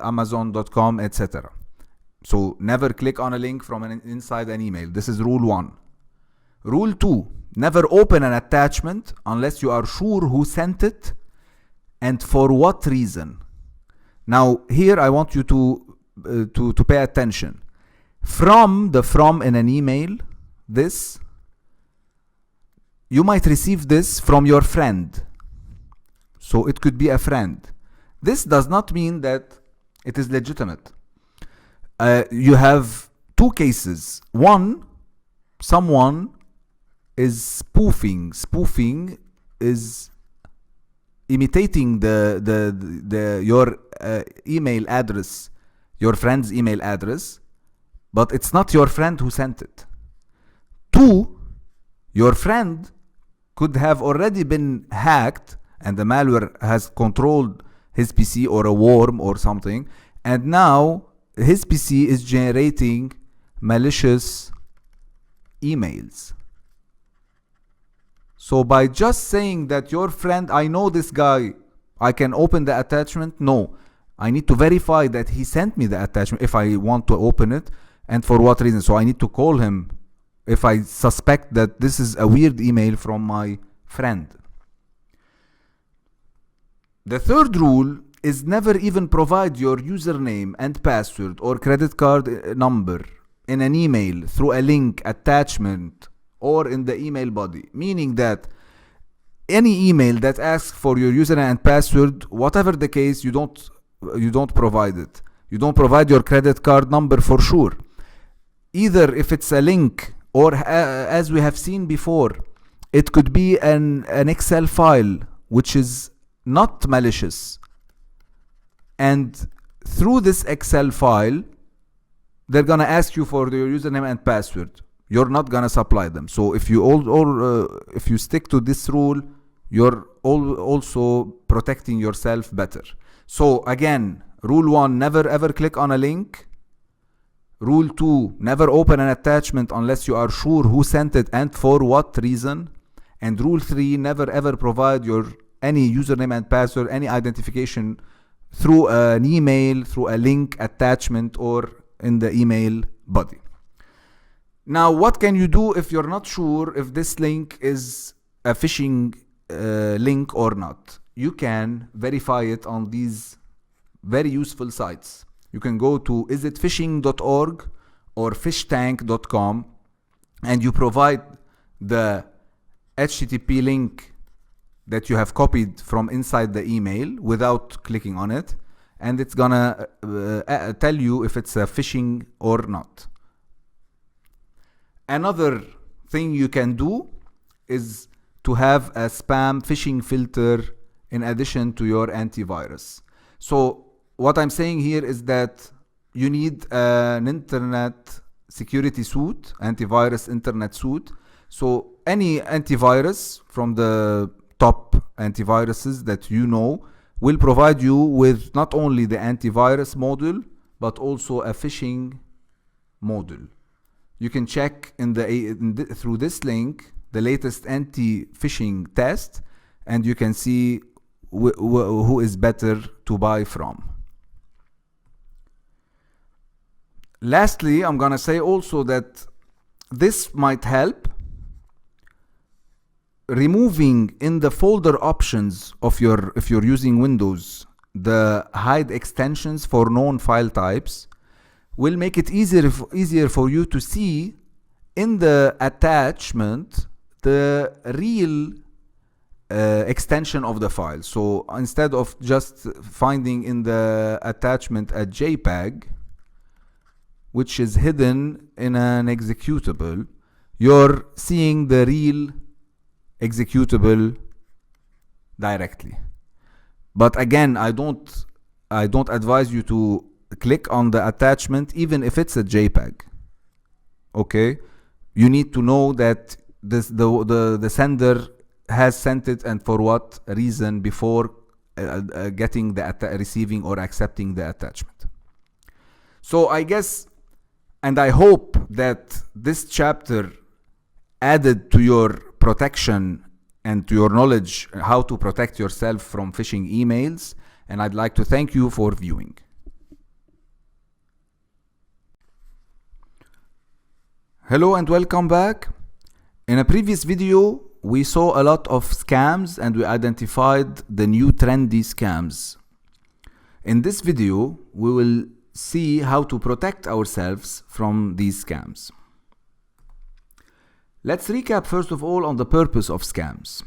amazon.com, etc. So never click on a link from inside an email. This is rule 1. Rule 2, never open an attachment unless you are sure who sent it and for what reason. Now here I want you to pay attention. From in an email, this, you might receive this from your friend. So it could be a friend. This does not mean that it is legitimate. You have 2 cases. One, someone is spoofing. Spoofing is imitating your email address, your friend's email address, but it's not your friend who sent it. 2, your friend could have already been hacked and the malware has controlled his PC, or a worm or something, and now his PC is generating malicious emails. So by just saying that your friend, I know this guy, I can open the attachment, no, I need to verify that he sent me the attachment if I want to open it, and for what reason. So I need to call him if I suspect that this is a weird email from my friend. The third rule is never even provide your username and password or credit card number in an email through a link, attachment, or in the email body. Meaning that any email that asks for your username and password, whatever the case, you don't provide it. You don't provide your credit card number for sure. Either if it's a link, or as we have seen before, it could be an Excel file which is not malicious, and through this Excel file they're gonna ask you for your username and password. You're not gonna supply them. So if you if you stick to this rule, you're also protecting yourself better. So again, rule 1, never ever click on a link. Rule 2, never open an attachment unless you are sure who sent it and for what reason. And rule 3, never ever provide any username and password, any identification through an email, through a link, attachment, or in the email body. Now, what can you do if you're not sure if this link is a phishing link or not? You can verify it on these very useful sites. You can go to isitphishing.org or fishtank.com and you provide the HTTP link that you have copied from inside the email without clicking on it, and it's gonna tell you if it's a phishing or not. Another thing you can do is to have a spam phishing filter in addition to your antivirus. So what I'm saying here is that you need an internet security suite, antivirus internet suite. So any antivirus from the top antiviruses that you know will provide you with not only the antivirus module, but also a phishing module. You can check through this link the latest anti-phishing test, and you can see who is better to buy from. Lastly, I'm gonna say also that this might help removing in the folder options of if you're using Windows, the hide extensions for known file types will make it easier for you to see in the attachment the real extension of the file. So instead of just finding in the attachment a JPEG, which is hidden in an executable, you're seeing the real executable directly. But again, I don't advise you to click on the attachment even if it's a JPEG. Okay, you need to know that the sender has sent it and for what reason before getting receiving or accepting the attachment. So I guess, and I hope that this chapter added to your protection and to your knowledge how to protect yourself from phishing emails, and I'd like to thank you for viewing. Hello and welcome back. In a previous video, we saw a lot of scams and we identified the new trendy scams. In this video, we will see how to protect ourselves from these scams. Let's recap first of all on the purpose of scams.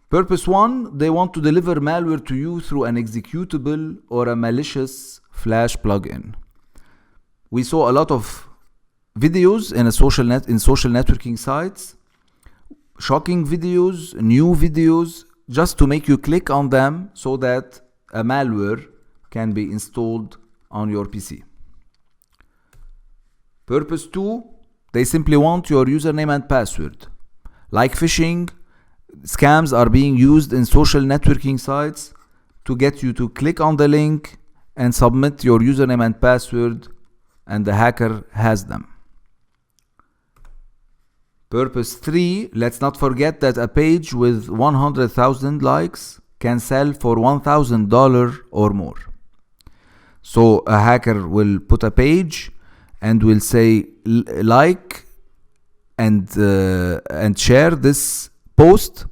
Purpose 1, they want to deliver malware to you through an executable or a malicious Flash plugin. We saw a lot of videos in social networking sites, shocking videos, new videos, just to make you click on them so that a malware can be installed on your PC. Purpose 2, they simply want your username and password. Like phishing, scams are being used in social networking sites to get you to click on the link and submit your username and password, and the hacker has them. Purpose 3, let's not forget that a page with 100,000 likes can sell for $1,000 or more. So a hacker will put a page and will say like and share this post,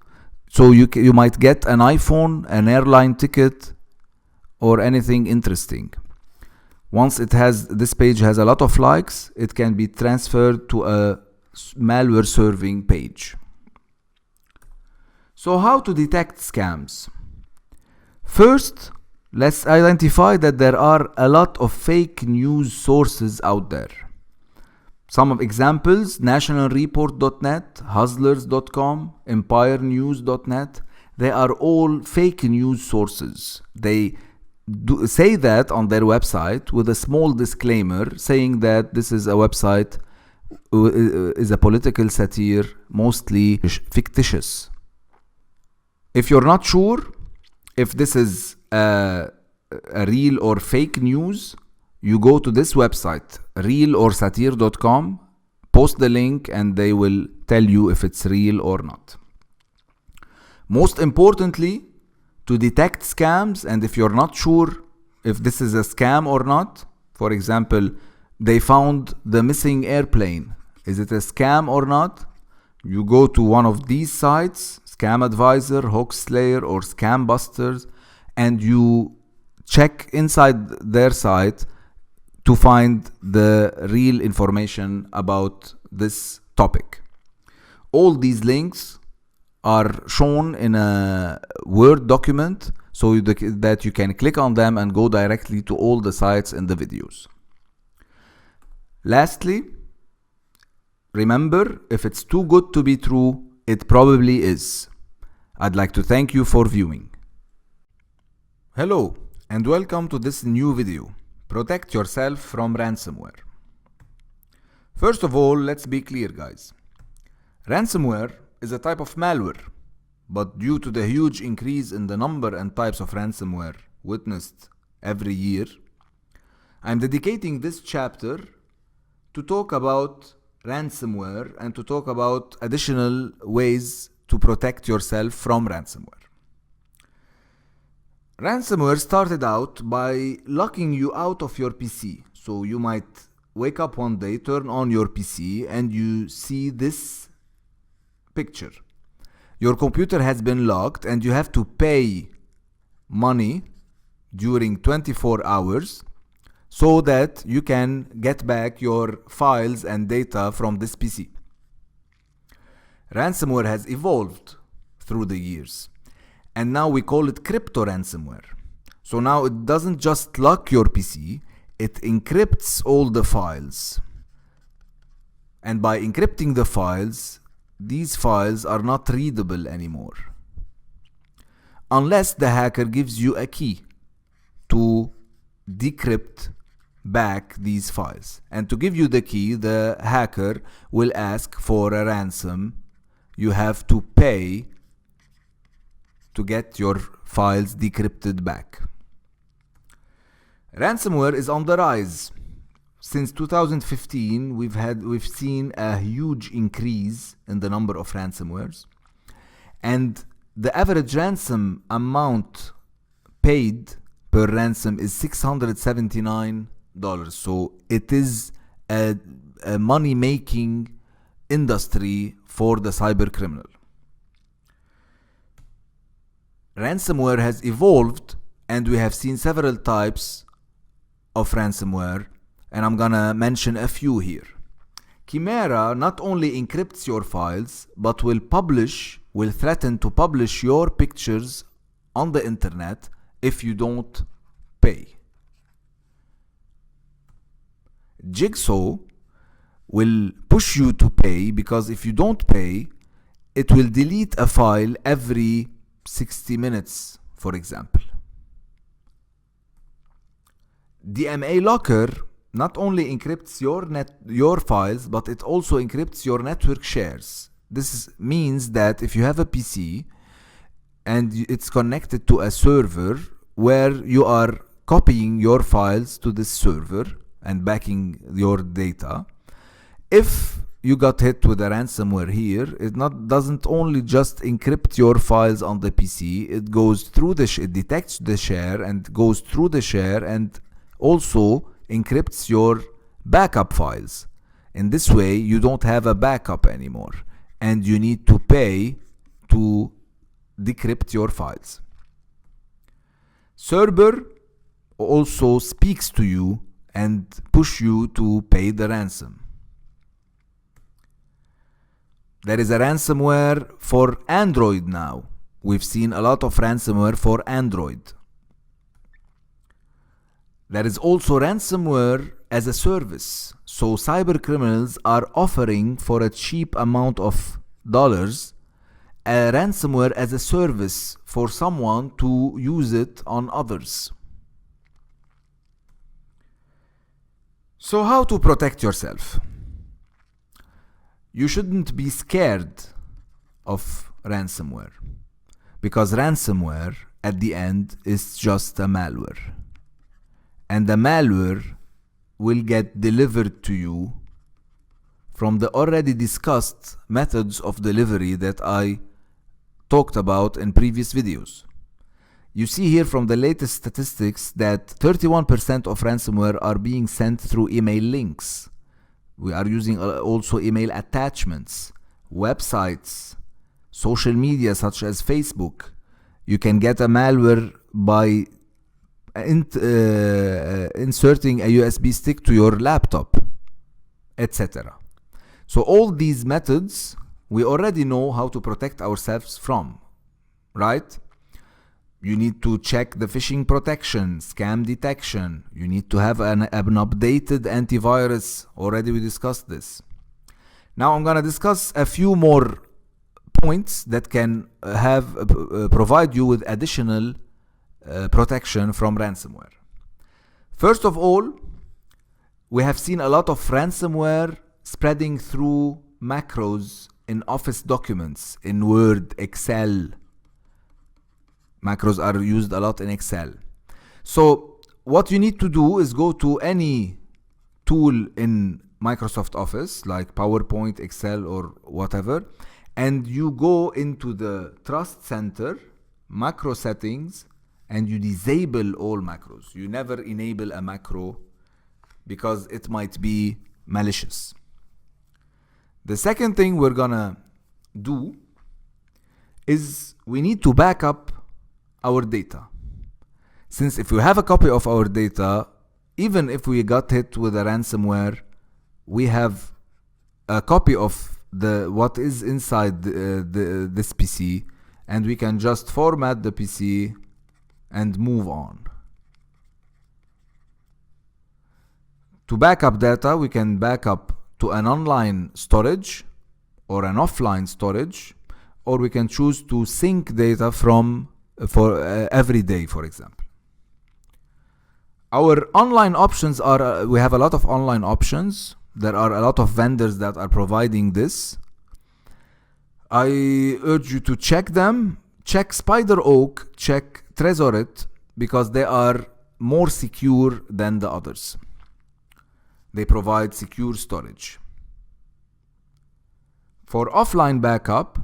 so you might get an iPhone, an airline ticket, or anything interesting. Once this page has a lot of likes, it can be transferred to a malware serving page. So how to detect scams? First, let's identify that there are a lot of fake news sources out there. Some of examples: nationalreport.net, hustlers.com, empirenews.net. They are all fake news sources. They say that on their website with a small disclaimer saying that this is a website is a political satire, mostly fictitious. If you're not sure if this is a real or fake news, you go to this website, realorsatire.com, post the link, and they will tell you if it's real or not. Most importantly, to detect scams, and if you're not sure if this is a scam or not, for example, they found the missing airplane. Is it a scam or not? You go to one of these sites, Scam Advisor, Hoaxslayer, or Scam Busters, and you check inside their site to find the real information about this topic. All these links are shown in a Word document so that you can click on them and go directly to all the sites in the videos. Lastly, remember, if it's too good to be true, it probably is. I'd like to thank you for viewing. Hello, and welcome to this new video. Protect yourself from ransomware. First of all, let's be clear, guys. Ransomware is a type of malware, but due to the huge increase in the number and types of ransomware witnessed every year, I'm dedicating this chapter to talk about ransomware and to talk about additional ways to protect yourself from ransomware. Ransomware started out by locking you out of your PC. So you might wake up one day, turn on your PC, and you see this picture. Your computer has been locked and you have to pay money during 24 hours so that you can get back your files and data from this PC. Ransomware has evolved through the years, and now we call it crypto ransomware. So now it doesn't just lock your PC, it encrypts all the files. And by encrypting the files, these files are not readable anymore, unless the hacker gives you a key to decrypt back these files. And to give you the key, the hacker will ask for a ransom. You have to pay to get your files decrypted back. Ransomware is on the rise. Since 2015, we've seen a huge increase in the number of ransomwares, and the average ransom amount paid per ransom is $679. So it is a money-making industry for the cyber criminal. Ransomware has evolved, and we have seen several types of ransomware, and I'm gonna mention a few here. Chimera not only encrypts your files, but will threaten to publish your pictures on the internet if you don't pay. Jigsaw will push you to pay, because if you don't pay, it will delete a file every 60 minutes, for example. DMA Locker not only encrypts your files, but it also encrypts your network shares. This means that if you have a PC and it's connected to a server where you are copying your files to this server and backing your data, if you got hit with a ransomware here, it doesn't only just encrypt your files on the PC, it goes through it detects the share and goes through the share and also encrypts your backup files. In this way, you don't have a backup anymore, and you need to pay to decrypt your files. Cerber also speaks to you and push you to pay the ransom. There is a ransomware for Android now. We've seen a lot of ransomware for Android. There is also ransomware as a service. So cyber criminals are offering for a cheap amount of dollars a ransomware as a service for someone to use it on others. So how to protect yourself? You shouldn't be scared of ransomware, because ransomware at the end is just a malware. And the malware will get delivered to you from the already discussed methods of delivery that I talked about in previous videos. You see here from the latest statistics that 31% of ransomware are being sent through email links. We are using also email attachments, websites, social media such as Facebook. You can get a malware by inserting a USB stick to your laptop, etc. So all these methods we already know how to protect ourselves from, right? You need to check the phishing protection, scam detection. You need to have an updated antivirus. Already we discussed this. Now I'm gonna discuss a few more points that can provide you with additional protection from ransomware. First of all, we have seen a lot of ransomware spreading through macros in Office documents, in Word, Excel. Macros are used a lot in Excel. So what you need to do is go to any tool in Microsoft Office, like PowerPoint, Excel, or whatever, and you go into the Trust Center, macro settings, and you disable all macros. You never enable a macro because it might be malicious. The second thing we're gonna do is we need to back up our data. Since if we have a copy of our data, even if we got hit with a ransomware, we have a copy of what is inside this PC, and we can just format the PC and move on. To back up data, we can back up to an online storage or an offline storage, or we can choose to sync data for every day, for example. Our online options are, we have a lot of online options. There are a lot of vendors that are providing this. I urge you to check them. Check Spider Oak, check Trezorit, because they are more secure than the others. They provide secure storage. For offline backup,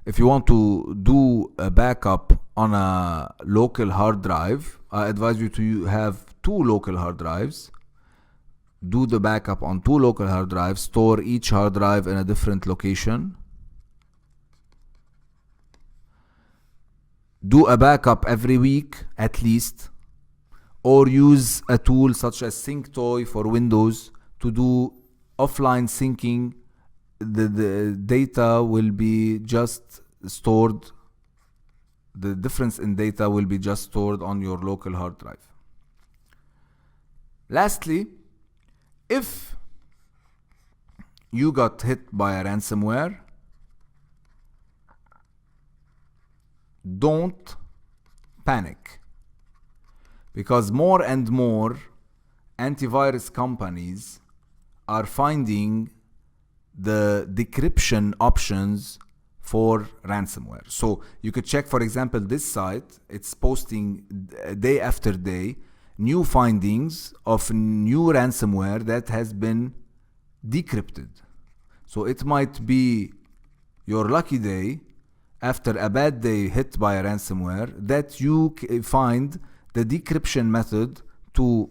if you want to do a backup on a local hard drive, I advise you to have 2 local hard drives. Do the backup on 2 local hard drives. Store each hard drive in a different location. Do a backup every week at least, or use a tool such as SyncToy for Windows to do offline syncing. The data will be just stored, the difference in data will be just stored on your local hard drive. Lastly, if you got hit by a ransomware, don't panic, because more and more antivirus companies are finding the decryption options for ransomware. So you could check, for example, this site, it's posting day after day new findings of new ransomware that has been decrypted. So it might be your lucky day after a bad day hit by a ransomware that you find the decryption method to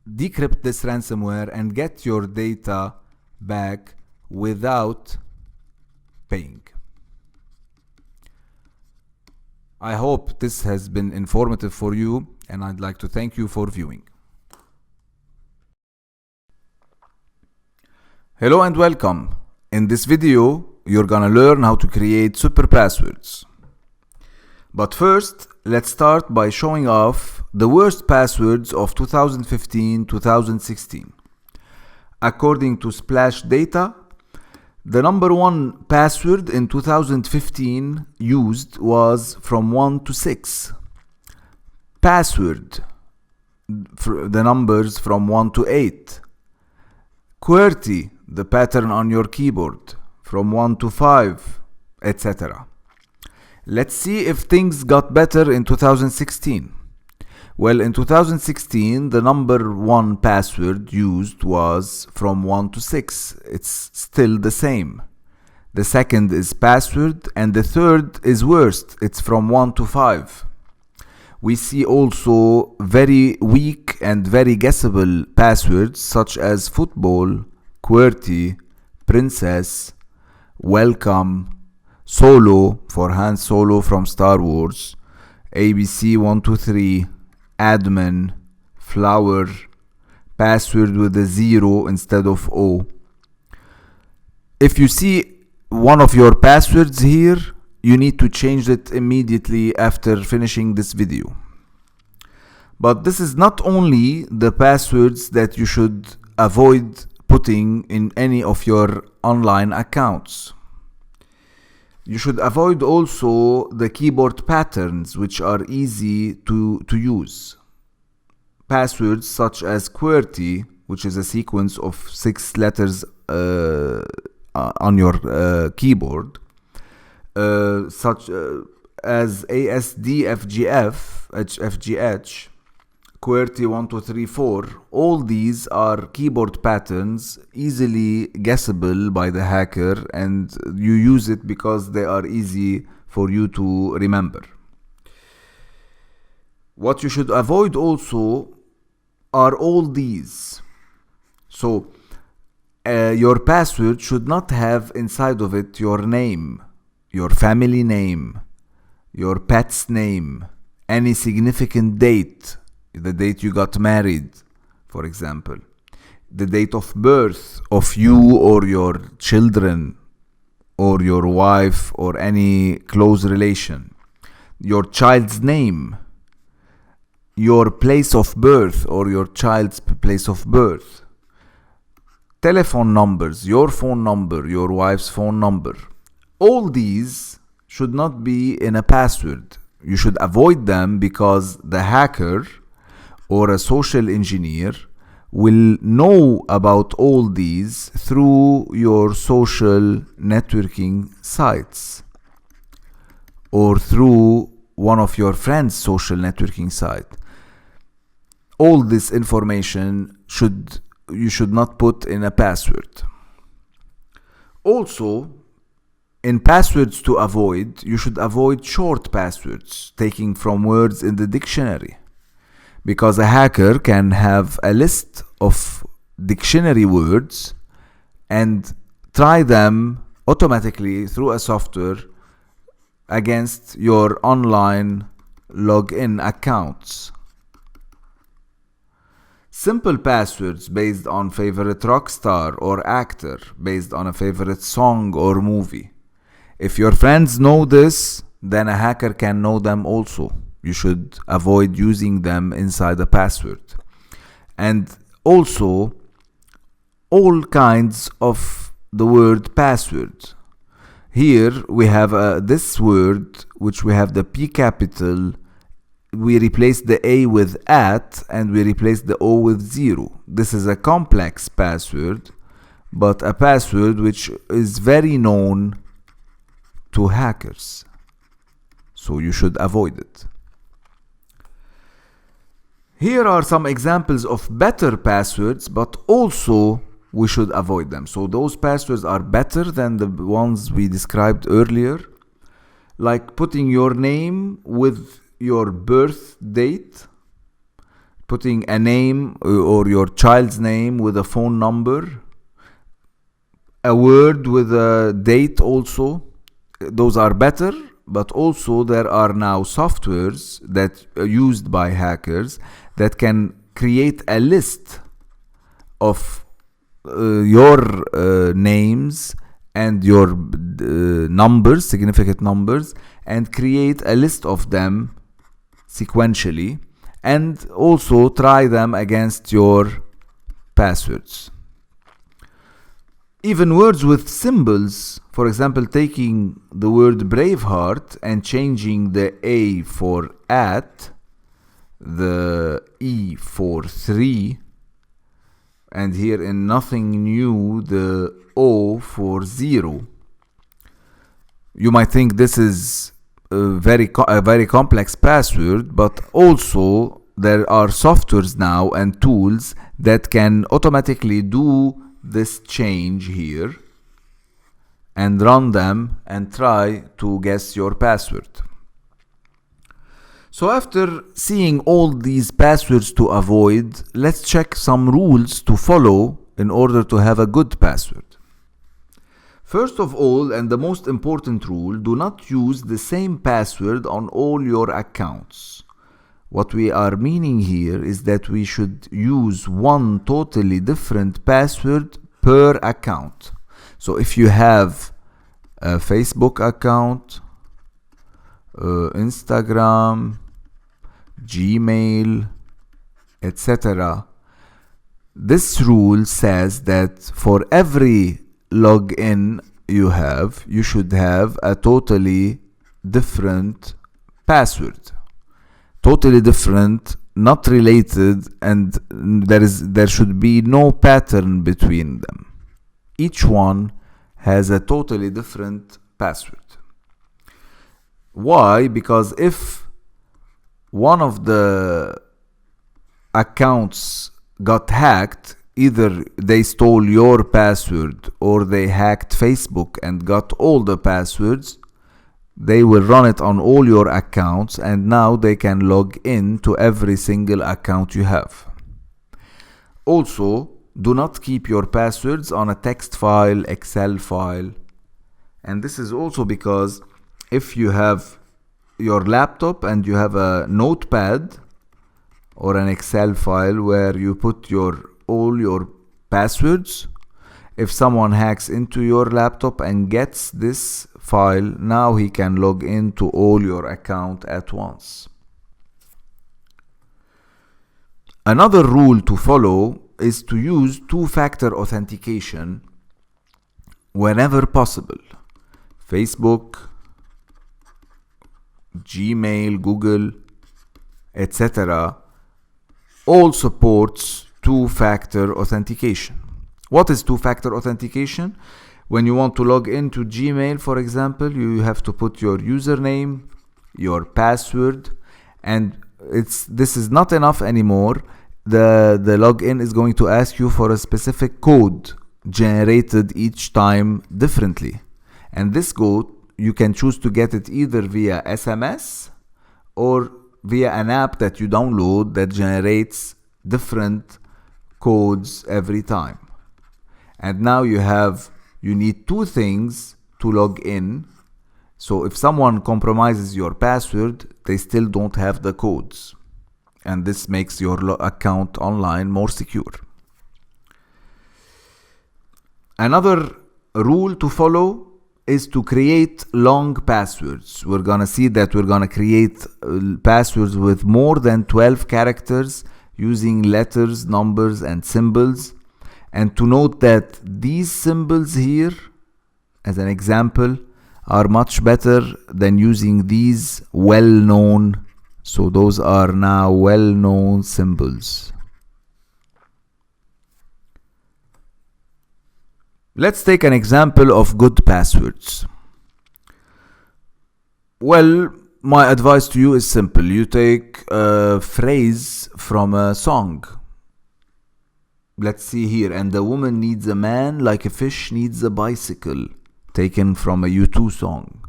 decrypt this ransomware and get your data back without paying. I hope this has been informative for you, and I'd like to thank you for viewing. Hello and welcome. In this video, you're gonna learn how to create super passwords. But first, let's start by showing off the worst passwords of 2015-2016. According to Splash Data, the number 1 password in 2015 used was from 1 to 6. Password, the numbers from 1 to 8. QWERTY, the pattern on your keyboard, from 1 to 5, etc. Let's see if things got better in 2016. Well, in 2016, the number 1 password used was from 1 to 6. It's still the same. The second is password, and the third is worst. It's from 1 to 5. We see also very weak and very guessable passwords such as football, QWERTY, princess, welcome, Solo for Han Solo from Star Wars, ABC 123, admin, flower, password with a 0 instead of O. If you see one of your passwords here, you need to change it immediately after finishing this video. But this is not only the passwords that you should avoid putting in any of your online accounts. You should avoid also the keyboard patterns, which are easy to use. Passwords such as QWERTY, which is a sequence of 6 letters on your keyboard, such as ASDFGF, HFGH, QWERTY 1, 2, 3, 4, all these are keyboard patterns easily guessable by the hacker, and you use it because they are easy for you to remember. What you should avoid also are all these. So your password should not have inside of it your name, your family name, your pet's name, any significant date, the date you got married, for example, the date of birth of you or your children or your wife or any close relation, your child's name, your place of birth or your child's place of birth, telephone numbers, your phone number, your wife's phone number. All these should not be in a password. You should avoid them because the hacker or a social engineer will know about all these through your social networking sites or through one of your friends' social networking site. All this information you should not put in a password. Also, in passwords to avoid, you should avoid short passwords taken from words in the dictionary, because a hacker can have a list of dictionary words and try them automatically through a software against your online login accounts. Simple passwords based on favorite rock star or actor, based on a favorite song or movie. If your friends know this, then a hacker can know them also. You should avoid using them inside a password. And also, all kinds of the word password. Here we have this word, which we have the P capital. We replace the A with @ and we replace the O with 0. This is a complex password, but a password which is very known to hackers. So you should avoid it. Here are some examples of better passwords, but also we should avoid them. So those passwords are better than the ones we described earlier, like putting your name with your birth date, putting a name or your child's name with a phone number, a word with a date also. Those are better, but also there are now softwares that are used by hackers that can create a list of your names and your numbers, significant numbers, and create a list of them sequentially, and also try them against your passwords. Even words with symbols, for example, taking the word Braveheart and changing the A for @, the E for 3, and here in Nothing New, the O for 0. You might think this is a very complex password, but also there are softwares now and tools that can automatically do this change here and run them and try to guess your password. So after seeing all these passwords to avoid, let's check some rules to follow in order to have a good password. First of all, and the most important rule, do not use the same password on all your accounts. What we are meaning here is that we should use one totally different password per account. So if you have a Facebook account, Instagram, Gmail, etc., this rule says that for every login you should have a totally different password. Totally different, not related, and there should be no pattern between them. Each one has a totally different password. Why? Because if one of the accounts got hacked, either they stole your password or they hacked Facebook and got all the passwords, they will run it on all your accounts, and now they can log in to every single account you have. Also, do not keep your passwords on a text file, Excel file. And this is also because if you have your laptop and you have a notepad or an Excel file where you put all your passwords, if someone hacks into your laptop and gets this file, now he can log into all your account at once. Another rule to follow is to use two-factor authentication whenever possible. Facebook, Gmail, Google, etc. all supports two-factor authentication. What is two-factor authentication? When you want to log into Gmail, for example, you have to put your username, your password, and this is not enough anymore. The login is going to ask you for a specific code generated each time differently. And this code, you can choose to get it either via SMS or via an app that you download that generates different codes every time. And now you need two things to log in. So if someone compromises your password, they still don't have the codes. And this makes your account online more secure. Another rule to follow is to create long passwords. We're gonna see that we're gonna create passwords with more than 12 characters using letters, numbers, and symbols. And to note that these symbols here, as an example, are much better than using these well-known. So those are now well-known symbols. Let's take an example of good passwords. Well, my advice to you is simple. You take a phrase from a song. Let's see here. And the woman needs a man like a fish needs a bicycle. Taken from a U2 song.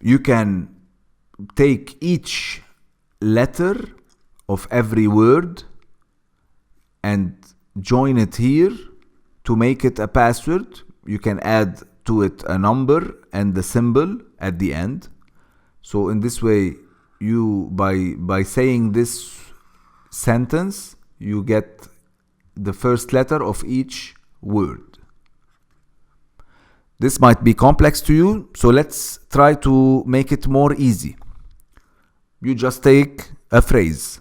You can take each letter of every word and join it here to make it a password. You can add to it a number and the symbol at the end. So in this way, you by saying this sentence, you get the first letter of each word. This might be complex to you, so let's try to make it more easy. You just take a phrase,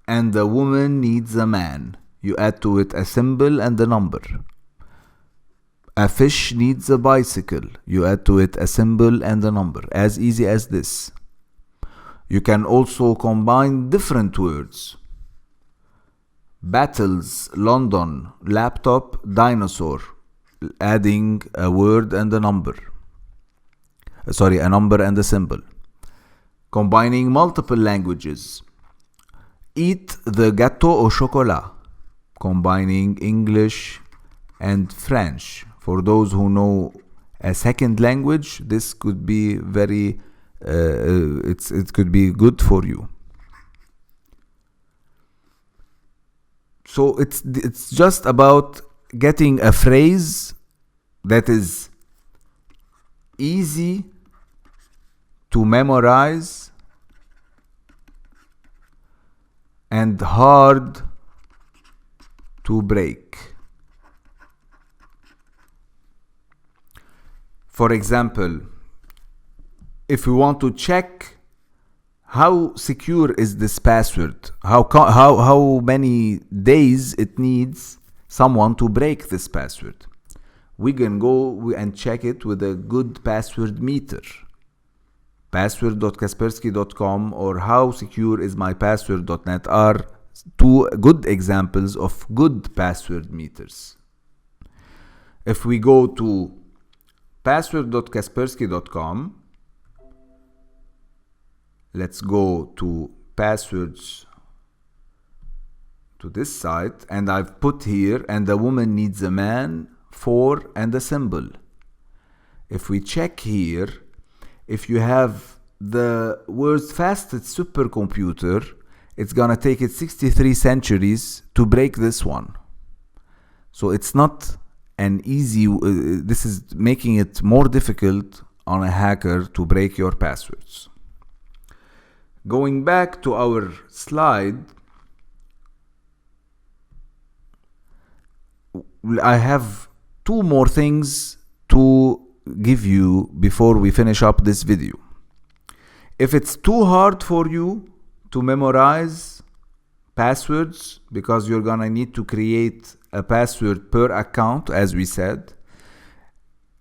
and the woman needs a man. You add to it a symbol and a number. A fish needs a bicycle. You add to it a symbol and a number. As easy as this. You can also combine different words. Battles, London, laptop, dinosaur. Adding a word and a number. A number and a symbol. Combining multiple languages. Eat the gâteau au chocolat. Combining English and French. For those who know a second language, this could be it could be good for you. So it's just about getting a phrase that is easy to memorize and hard to break. For example, if we want to check how secure is this password, how many days it needs someone to break this password, we can go and check it with a good password meter. Password.kaspersky.com or howsecureismypassword.net are two good examples of good password meters. If we go to password.kaspersky.com, let's go to passwords to this site, and I've put here, and the woman needs a man, for, and a symbol. If we check here, if you have the world's fastest supercomputer, it's gonna take it 63 centuries to break this one. So it's not an easy, this is making it more difficult on a hacker to break your passwords. Going back to our slide, I have two more things to give you before we finish up this video. If it's too hard for you to memorize passwords, because you're gonna need to create a password per account, as we said,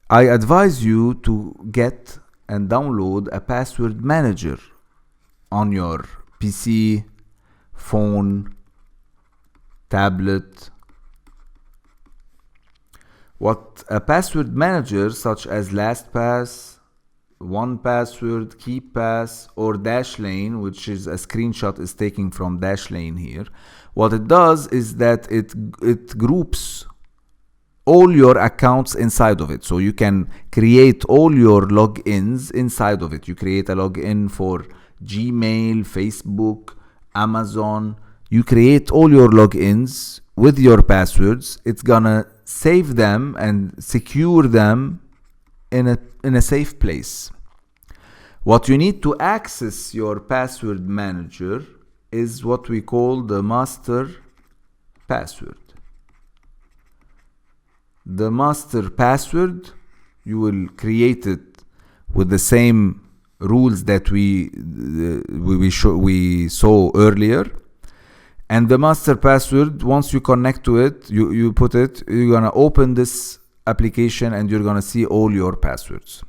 I advise you to get and download a password manager on your PC, phone, tablet. What a password manager such as LastPass, 1Password, KeePass, or Dashlane, which is a screenshot is taken from Dashlane here, what it does is that it groups all your accounts inside of it. So you can create all your logins inside of it. You create a login for Gmail, Facebook, Amazon. You create all your logins with your passwords. It's gonna save them and secure them in a safe place. What you need to access your password manager is what we call the master password. The master password, you will create it with the same rules that we saw earlier. And the master password, once you connect to it, you put it, you're gonna open this application and you're gonna see all your passwords.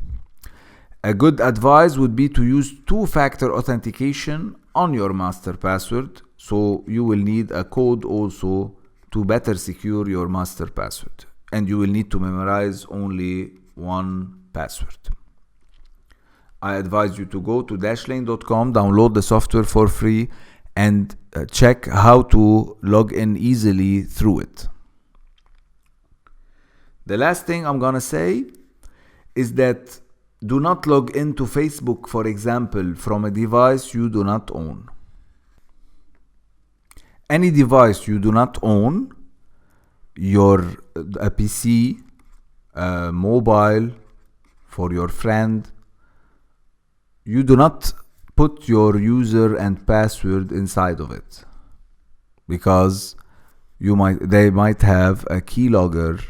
A good advice would be to use two-factor authentication on your master password, so you will need a code also to better secure your master password, and you will need to memorize only one password. I advise you to go to dashlane.com, download the software for free, and check how to log in easily through it. The last thing I'm gonna say is that do not log into Facebook, for example, from a device you do not own. Any device you do not own, a PC, a mobile, for your friend, you do not put your user and password inside of it, because they might have a keylogger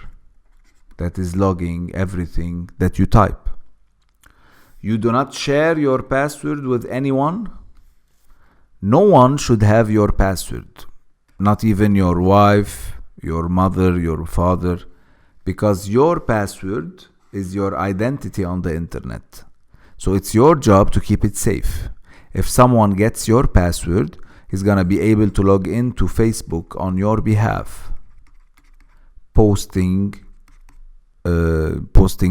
that is logging everything that you type. You do not share your password with anyone. No one should have your password, not even your wife, your mother, your father, because your password is your identity on the internet. So it's your job to keep it safe. If someone gets your password, he's gonna be able to log into Facebook on your behalf, posting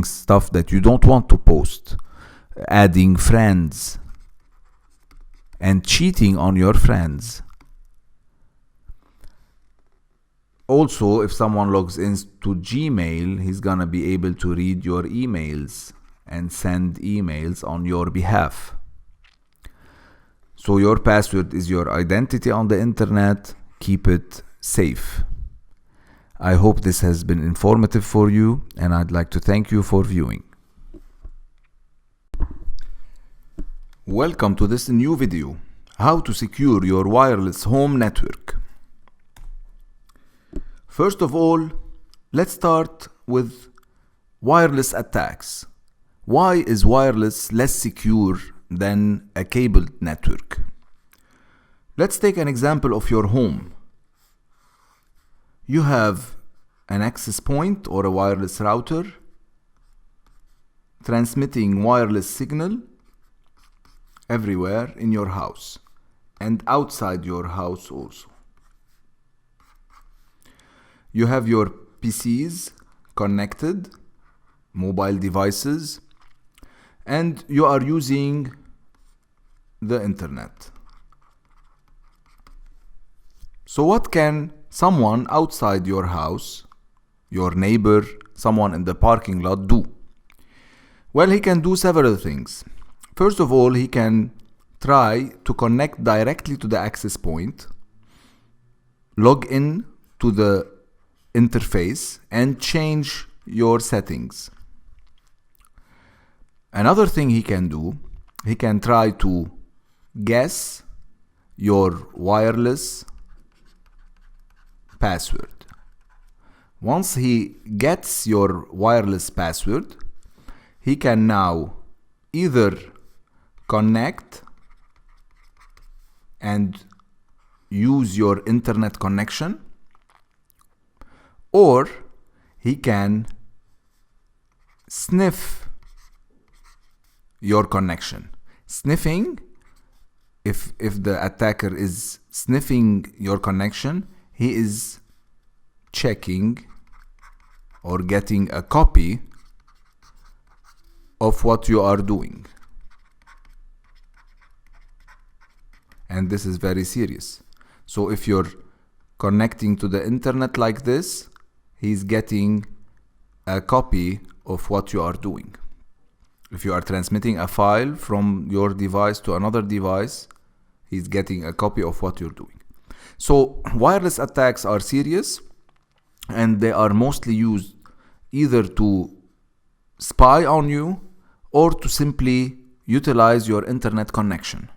stuff that you don't want to post, adding friends, and cheating on your friends. Also, if someone logs into Gmail, he's gonna be able to read your emails and send emails on your behalf. So your password is your identity on the internet. Keep it safe. I hope this has been informative for you, and I'd like to thank you for viewing. Welcome to this new video, how to secure your wireless home network. First of all, let's start with wireless attacks. Why is wireless less secure than a cabled network? Let's take an example of your home. You have an access point or a wireless router transmitting wireless signal everywhere in your house and outside your house also. You have your PCs connected, mobile devices, and you are using the internet. So what can someone outside your house, your neighbor, someone in the parking lot do? Well, he can do several things. First of all, he can try to connect directly to the access point, log in to the interface, and change your settings. Another thing he can do, he can try to guess your wireless password. Once he gets your wireless password, he can now either connect and use your internet connection, or he can sniff your connection. Sniffing, if the attacker is sniffing your connection, he is checking or getting a copy of what you are doing. And this is very serious. So if you're connecting to the internet like this, he's getting a copy of what you are doing. If you are transmitting a file from your device to another device, he's getting a copy of what you're doing. So wireless attacks are serious, and they are mostly used either to spy on you or to simply utilize your internet connection.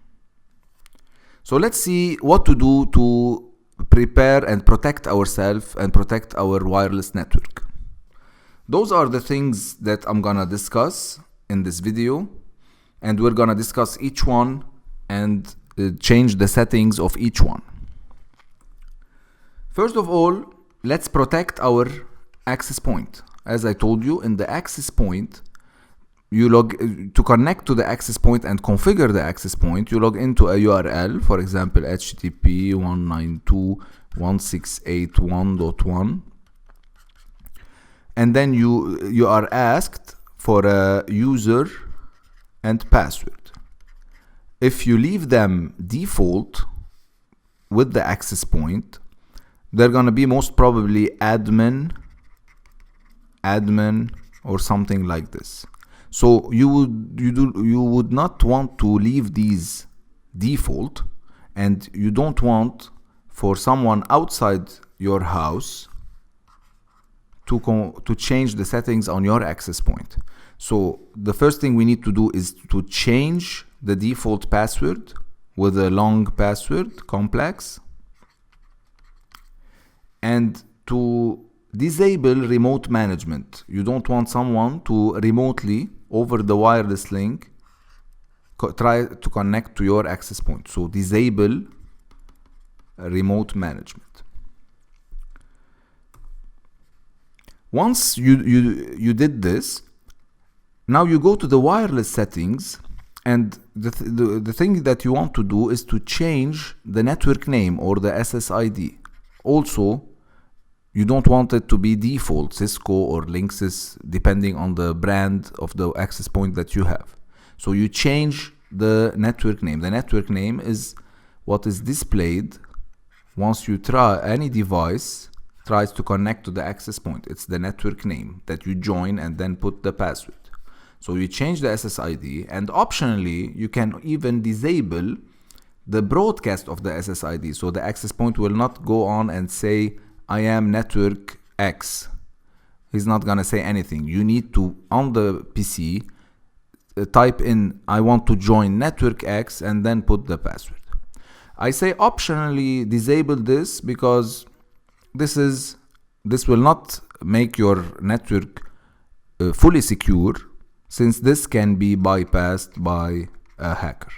So let's see what to do to prepare and protect ourselves and protect our wireless network. Those are the things that I'm gonna discuss in this video, and we're gonna discuss each one and change the settings of each one. First of all, let's protect our access point. As I told you, in the access point, you to connect to the access point and configure the access point, you log into a URL, for example, http 192.168.1.1, and then you are asked for a user and password. If you leave them default with the access point, they're gonna be most probably admin or something like this. So you would not want to leave these default, and you don't want for someone outside your house to change the settings on your access point. So the first thing we need to do is to change the default password with a long password, complex, and to disable remote management. You don't want someone to remotely, over the wireless link, try to connect to your access point. So disable remote management. Once you did this, now you go to the wireless settings, and the thing that you want to do is to change the network name or the SSID. Also, you don't want it to be default, Cisco or Linksys, depending on the brand of the access point that you have. So you change the network name. The network name is what is displayed once you try any device tries to connect to the access point. It's the network name that you join and then put the password. So you change the SSID, and optionally you can even disable the broadcast of the SSID. So the access point will not go on and say, I am network X. He's not gonna say anything. You need to, on the PC, type in, I want to join network X, and then put the password. I say optionally disable this because this will not make your network fully secure, since this can be bypassed by a hacker.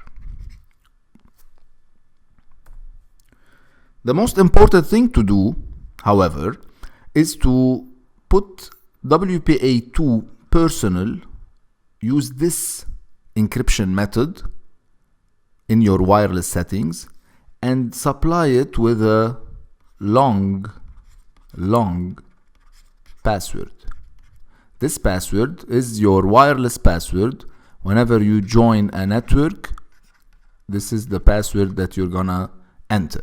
The most important thing to do, however, is to put WPA2 personal, use this encryption method in your wireless settings, and supply it with a long password. This password is your wireless password. Whenever you join a network, this is the password that you're gonna enter.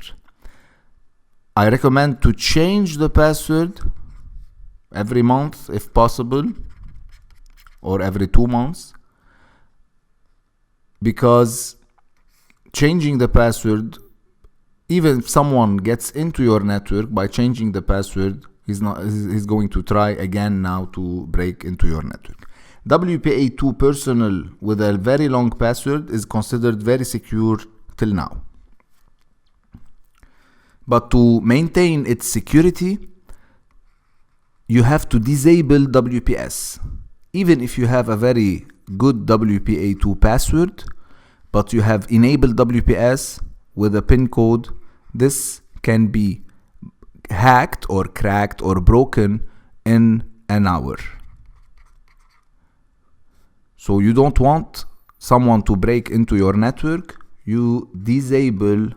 I recommend to change the password every month if possible, or every 2 months, because changing the password, even if someone gets into your network by changing the password, he's going to try again now to break into your network. WPA2 personal with a very long password is considered very secure till now. But to maintain its security, you have to disable WPS. Even if you have a very good WPA2 password, but you have enabled WPS with a PIN code, this can be hacked or cracked or broken in an hour. So you don't want someone to break into your network, you disable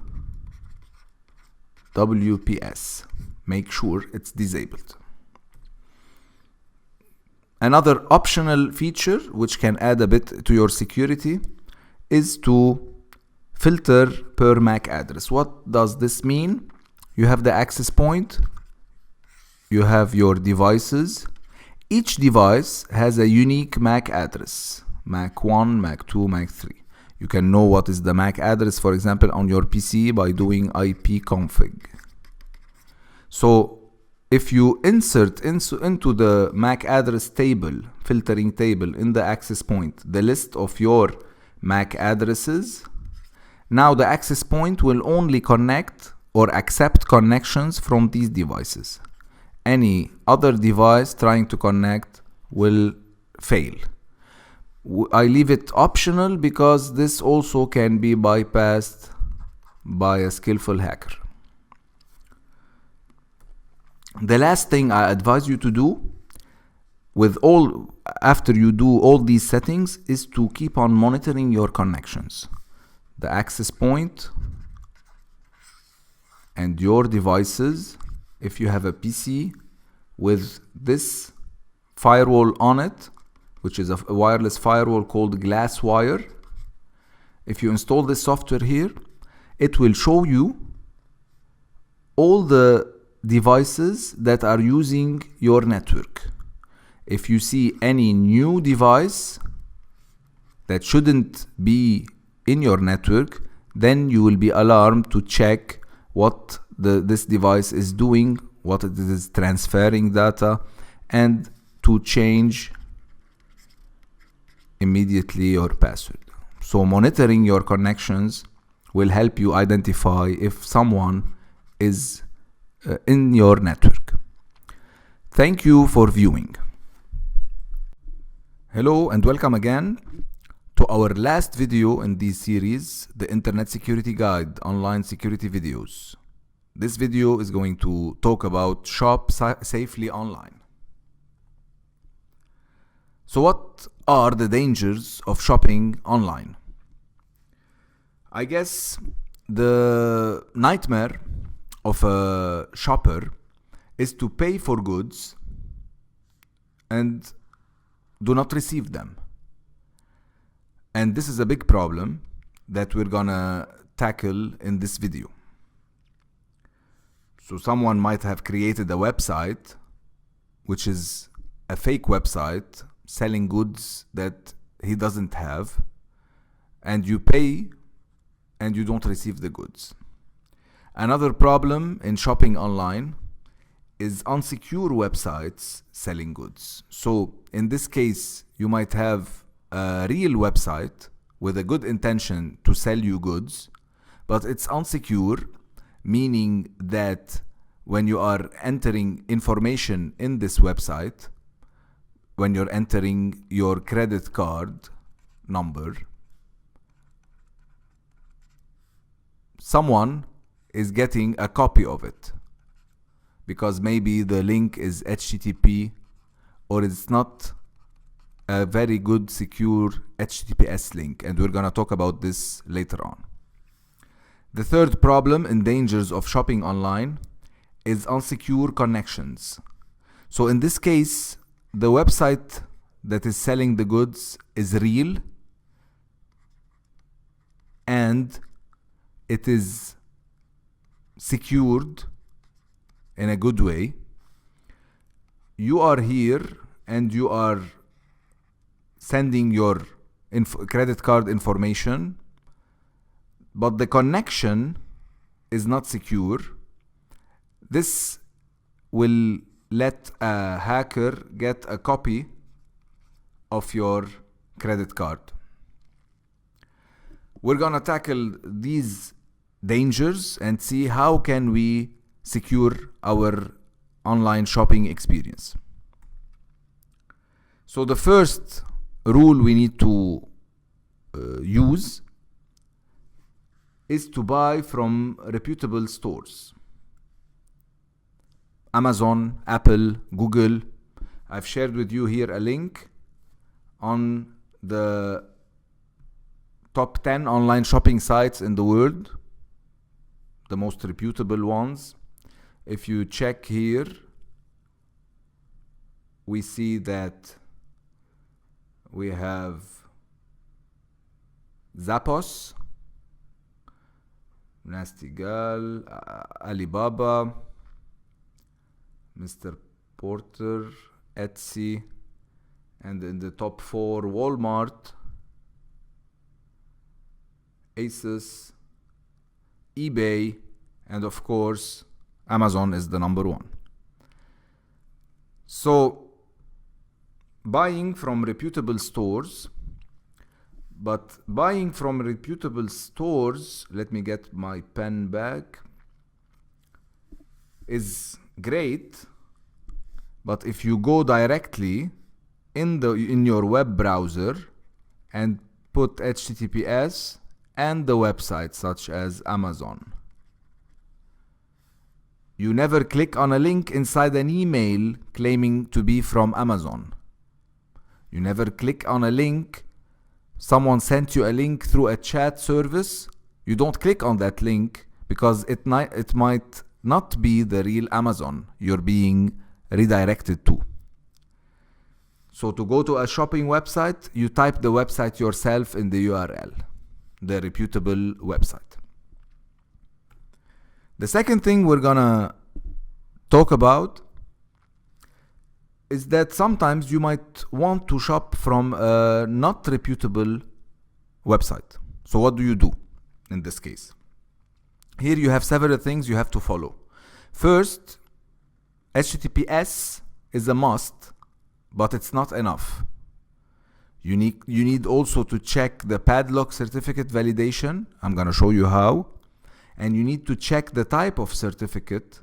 WPS. Make sure it's disabled. Another optional feature which can add a bit to your security is to filter per MAC address. What does this mean? You have the access point, you have your devices. Each device has a unique MAC address, MAC 1, MAC 2, MAC 3. You can know what is the MAC address, for example, on your PC by doing ipconfig. So if you insert into the MAC address table, filtering table in the access point, the list of your MAC addresses, now the access point will only connect or accept connections from these devices. Any other device trying to connect will fail. I leave it optional because this also can be bypassed by a skillful hacker. The last thing I advise you to do after you do all these settings is to keep on monitoring your connections. The access point and your devices. If you have a PC with this firewall on it, which is a wireless firewall called Glasswire, if you install this software here, it will show you all the devices that are using your network. If you see any new device that shouldn't be in your network, then you will be alarmed to check what this device is doing, what it is transferring data, and to change immediately your password. So monitoring your connections will help you identify if someone is in your network. Thank you for viewing. Hello and welcome again to our last video in this series, the Internet Security Guide online security videos. This video is going to talk about shop safely online. So what are the dangers of shopping online? I guess the nightmare of a shopper is to pay for goods and do not receive them. And this is a big problem that we're gonna tackle in this video. So someone might have created a website which is a fake website selling goods that he doesn't have, and you pay and you don't receive the goods. Another problem in shopping online is unsecure websites selling goods. So in this case, you might have a real website with a good intention to sell you goods, but it's unsecure, meaning that when you are entering information in this website, when you're entering your credit card number, someone is getting a copy of it because maybe the link is HTTP or it's not a very good secure HTTPS link, and we're gonna talk about this later on. The third problem in dangers of shopping online is unsecure connections. So in this case, the website that is selling the goods is real and it is secured in a good way. You are here and you are sending your credit card information, but the connection is not secure. This will let a hacker get a copy of your credit card. We're gonna tackle these dangers and see how can we secure our online shopping experience. So the first rule we need to use is to buy from reputable stores. Amazon, Apple, Google. I've shared with you here a link on the top 10 online shopping sites in the world, the most reputable ones. If you check here, we see that we have Zappos, Nasty Gal, Alibaba, Mr. Porter, Etsy, and in the top 4, Walmart, Asus, eBay, and of course, Amazon is the number 1. So, buying from reputable stores, but buying from reputable stores, let me get my pen back, is great, but if you go directly in your web browser and put HTTPS and the website such as Amazon, you never click on a link inside an email claiming to be from Amazon. You never click on a link. Someone sent you a link through a chat service. You don't click on that link because it might not be the real Amazon you're being redirected to. So to go to a shopping website, you type the website yourself in the URL, the reputable website. The second thing we're gonna talk about is that sometimes you might want to shop from a not reputable website. So what do you do in this case? Here you have several things you have to follow. First, HTTPS is a must, but it's not enough. You need also to check the padlock certificate validation. I'm gonna show you how. And you need to check the type of certificate,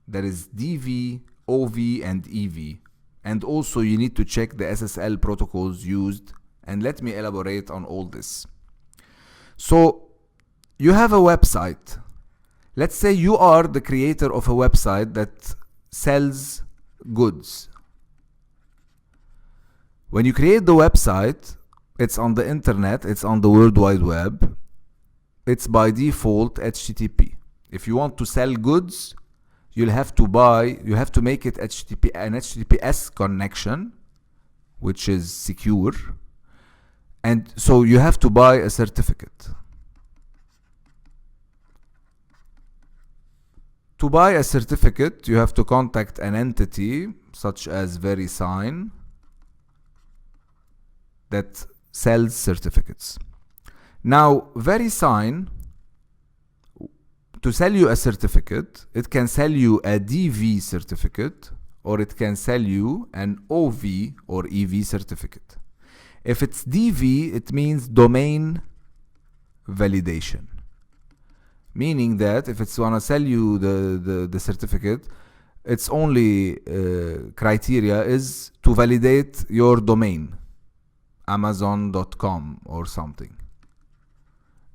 that is DV, OV, and EV. And also you need to check the SSL protocols used. And let me elaborate on all this. So you have a website. Let's say you are the creator of a website that sells goods. When you create the website, it's on the internet, it's on the World Wide Web. It's by default HTTP. If you want to sell goods, you have to make it an HTTPS connection, which is secure. And so you have to buy a certificate. To buy a certificate, you have to contact an entity such as VeriSign that sells certificates. Now, VeriSign, to sell you a certificate, it can sell you a DV certificate, or it can sell you an OV or EV certificate. If it's DV, it means domain validation. Meaning that if it's gonna sell you the certificate, its only criteria is to validate your domain, Amazon.com or something.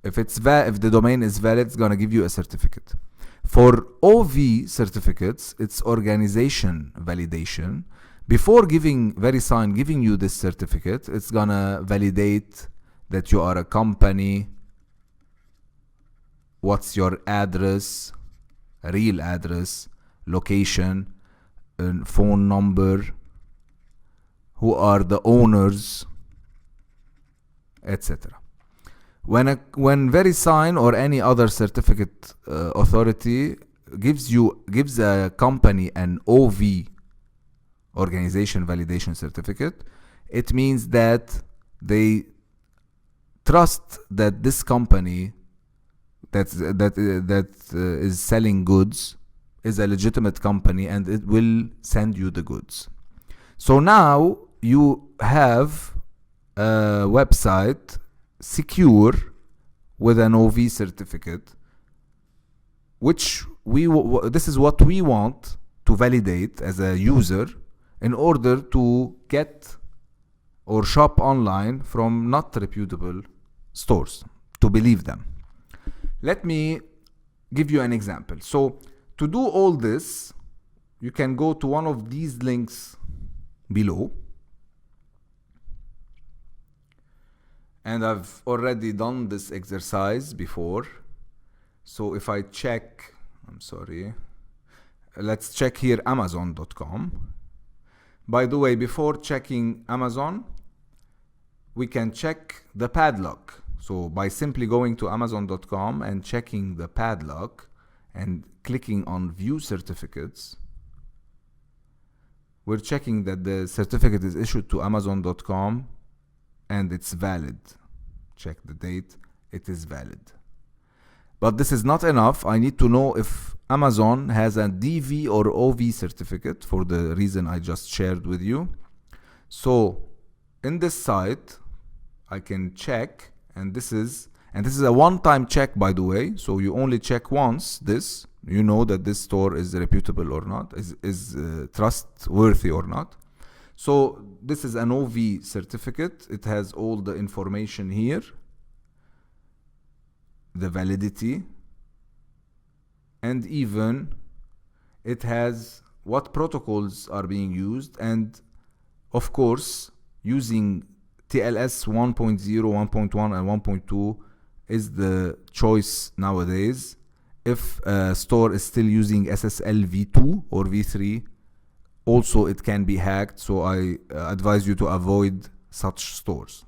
If the domain is valid, it's gonna give you a certificate. For OV certificates, it's organization validation. Before VeriSign giving you this certificate, it's gonna validate that you are a company, what's your address, real address, location, phone number, who are the owners, etc. When VeriSign or any other certificate authority gives a company an OV, organization validation certificate, it means that they trust that this company that is selling goods is a legitimate company and it will send you the goods. So now you have a website secure with an OV certificate, which this is what we want to validate as a user in order to get or shop online from not reputable stores, to believe them. Let me give you an example. So to do all this, you can go to one of these links below. And I've already done this exercise before. So if I check, let's check here Amazon.com. By the way, before checking Amazon, we can check the padlock. So by simply going to Amazon.com and checking the padlock and clicking on View Certificates, we're checking that the certificate is issued to Amazon.com and it's valid. Check the date, it is valid. But this is not enough. I need to know if Amazon has a DV or OV certificate for the reason I just shared with you. So in this site, I can check, and this is a one-time check, by the way. So you only check once this, you know that this store is reputable or not, is trustworthy or not. So this is an OV certificate. It has all the information here, the validity, and even it has what protocols are being used. And of course, using TLS 1.0, 1.1, and 1.2 is the choice nowadays. If a store is still using SSL v2 or v3, also it can be hacked, so I advise you to avoid such stores.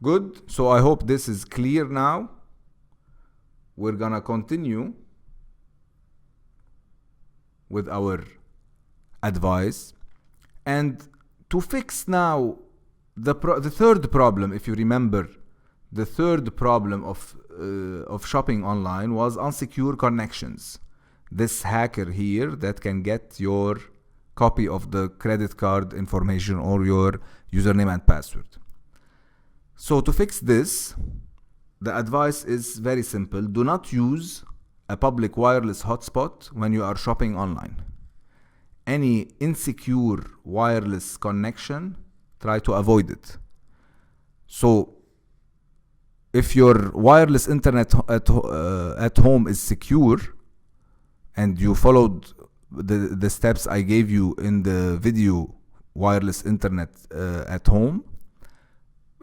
Good, so I hope this is clear now. We're gonna continue with our advice. And to fix now the third problem, if you remember, the third problem of shopping online was unsecure connections. This hacker here that can get your copy of the credit card information or your username and password. So to fix this, the advice is very simple. Do not use a public wireless hotspot when you are shopping online. Any insecure wireless connection, try to avoid it. So if your wireless internet at home is secure and you followed the steps I gave you in the video wireless internet at home,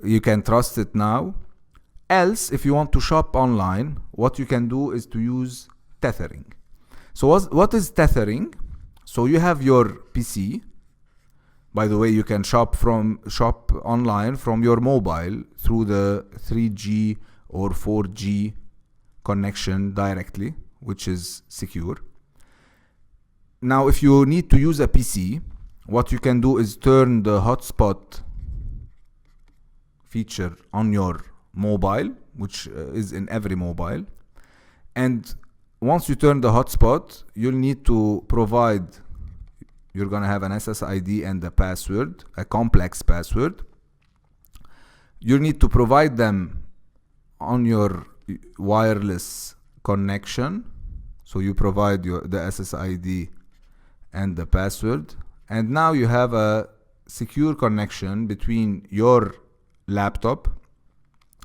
you can trust it now. Else, if you want to shop online, what you can do is to use tethering. So what is tethering? So you have your PC. By the way, you can shop online from your mobile through the 3G or 4G connection directly, which is secure. Now, if you need to use a PC, what you can do is turn the hotspot feature on your mobile, which is in every mobile. And once you turn the hotspot, you'll need to provide, you're going to have an SSID and a password, a complex password. You need to provide them on your wireless connection. So you provide the SSID and the password. And now you have a secure connection between your laptop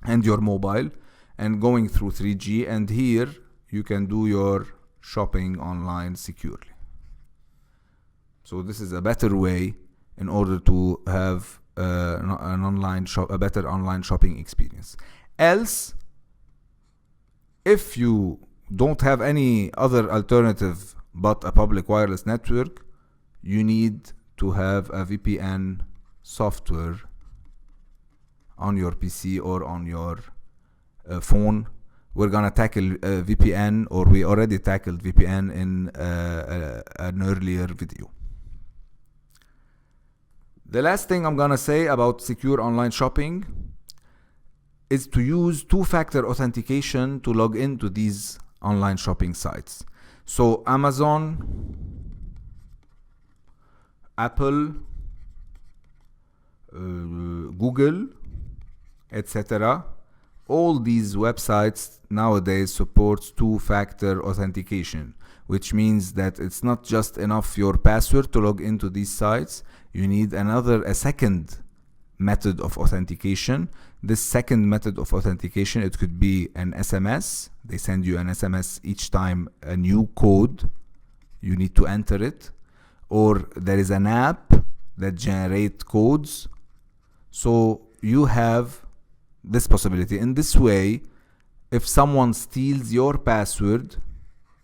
and your mobile and going through 3G. And here you can do your shopping online securely. So this is a better way in order to have a better online shopping experience. Else, if you don't have any other alternative but a public wireless network, you need to have a VPN software on your PC or on your phone, we're gonna tackle VPN, or we already tackled VPN in an earlier video. The last thing I'm gonna say about secure online shopping is to use two-factor authentication to log into these online shopping sites. So Amazon, Apple, Google, etc. All these websites nowadays supports two-factor authentication, which means that it's not just enough your password to log into these sites. You need a second method of authentication. This second method of authentication, it could be an SMS. They send you an SMS each time a new code. You need to enter it. Or there is an app that generates codes. So you have this possibility. In this way, if someone steals your password,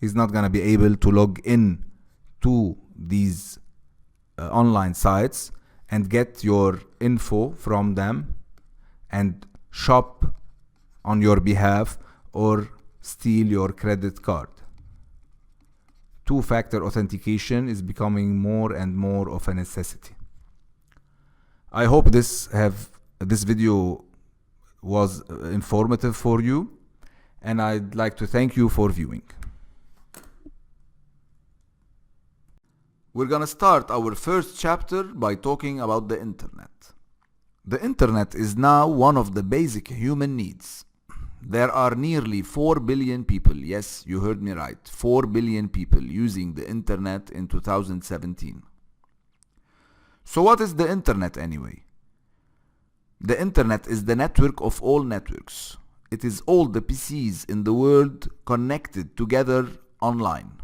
he's not going to be able to log in to these online sites and get your info from them and shop on your behalf or steal your credit card. Two-factor authentication is becoming more and more of a necessity. I hope this video was informative for you, and I'd like to thank you for viewing. We're gonna start our first chapter by talking about the internet. The internet is now one of the basic human needs. There are nearly 4 billion people, yes, you heard me right, 4 billion people using the internet in 2017. So what is the internet anyway? The internet is the network of all networks. It is all the PCs in the world connected together online.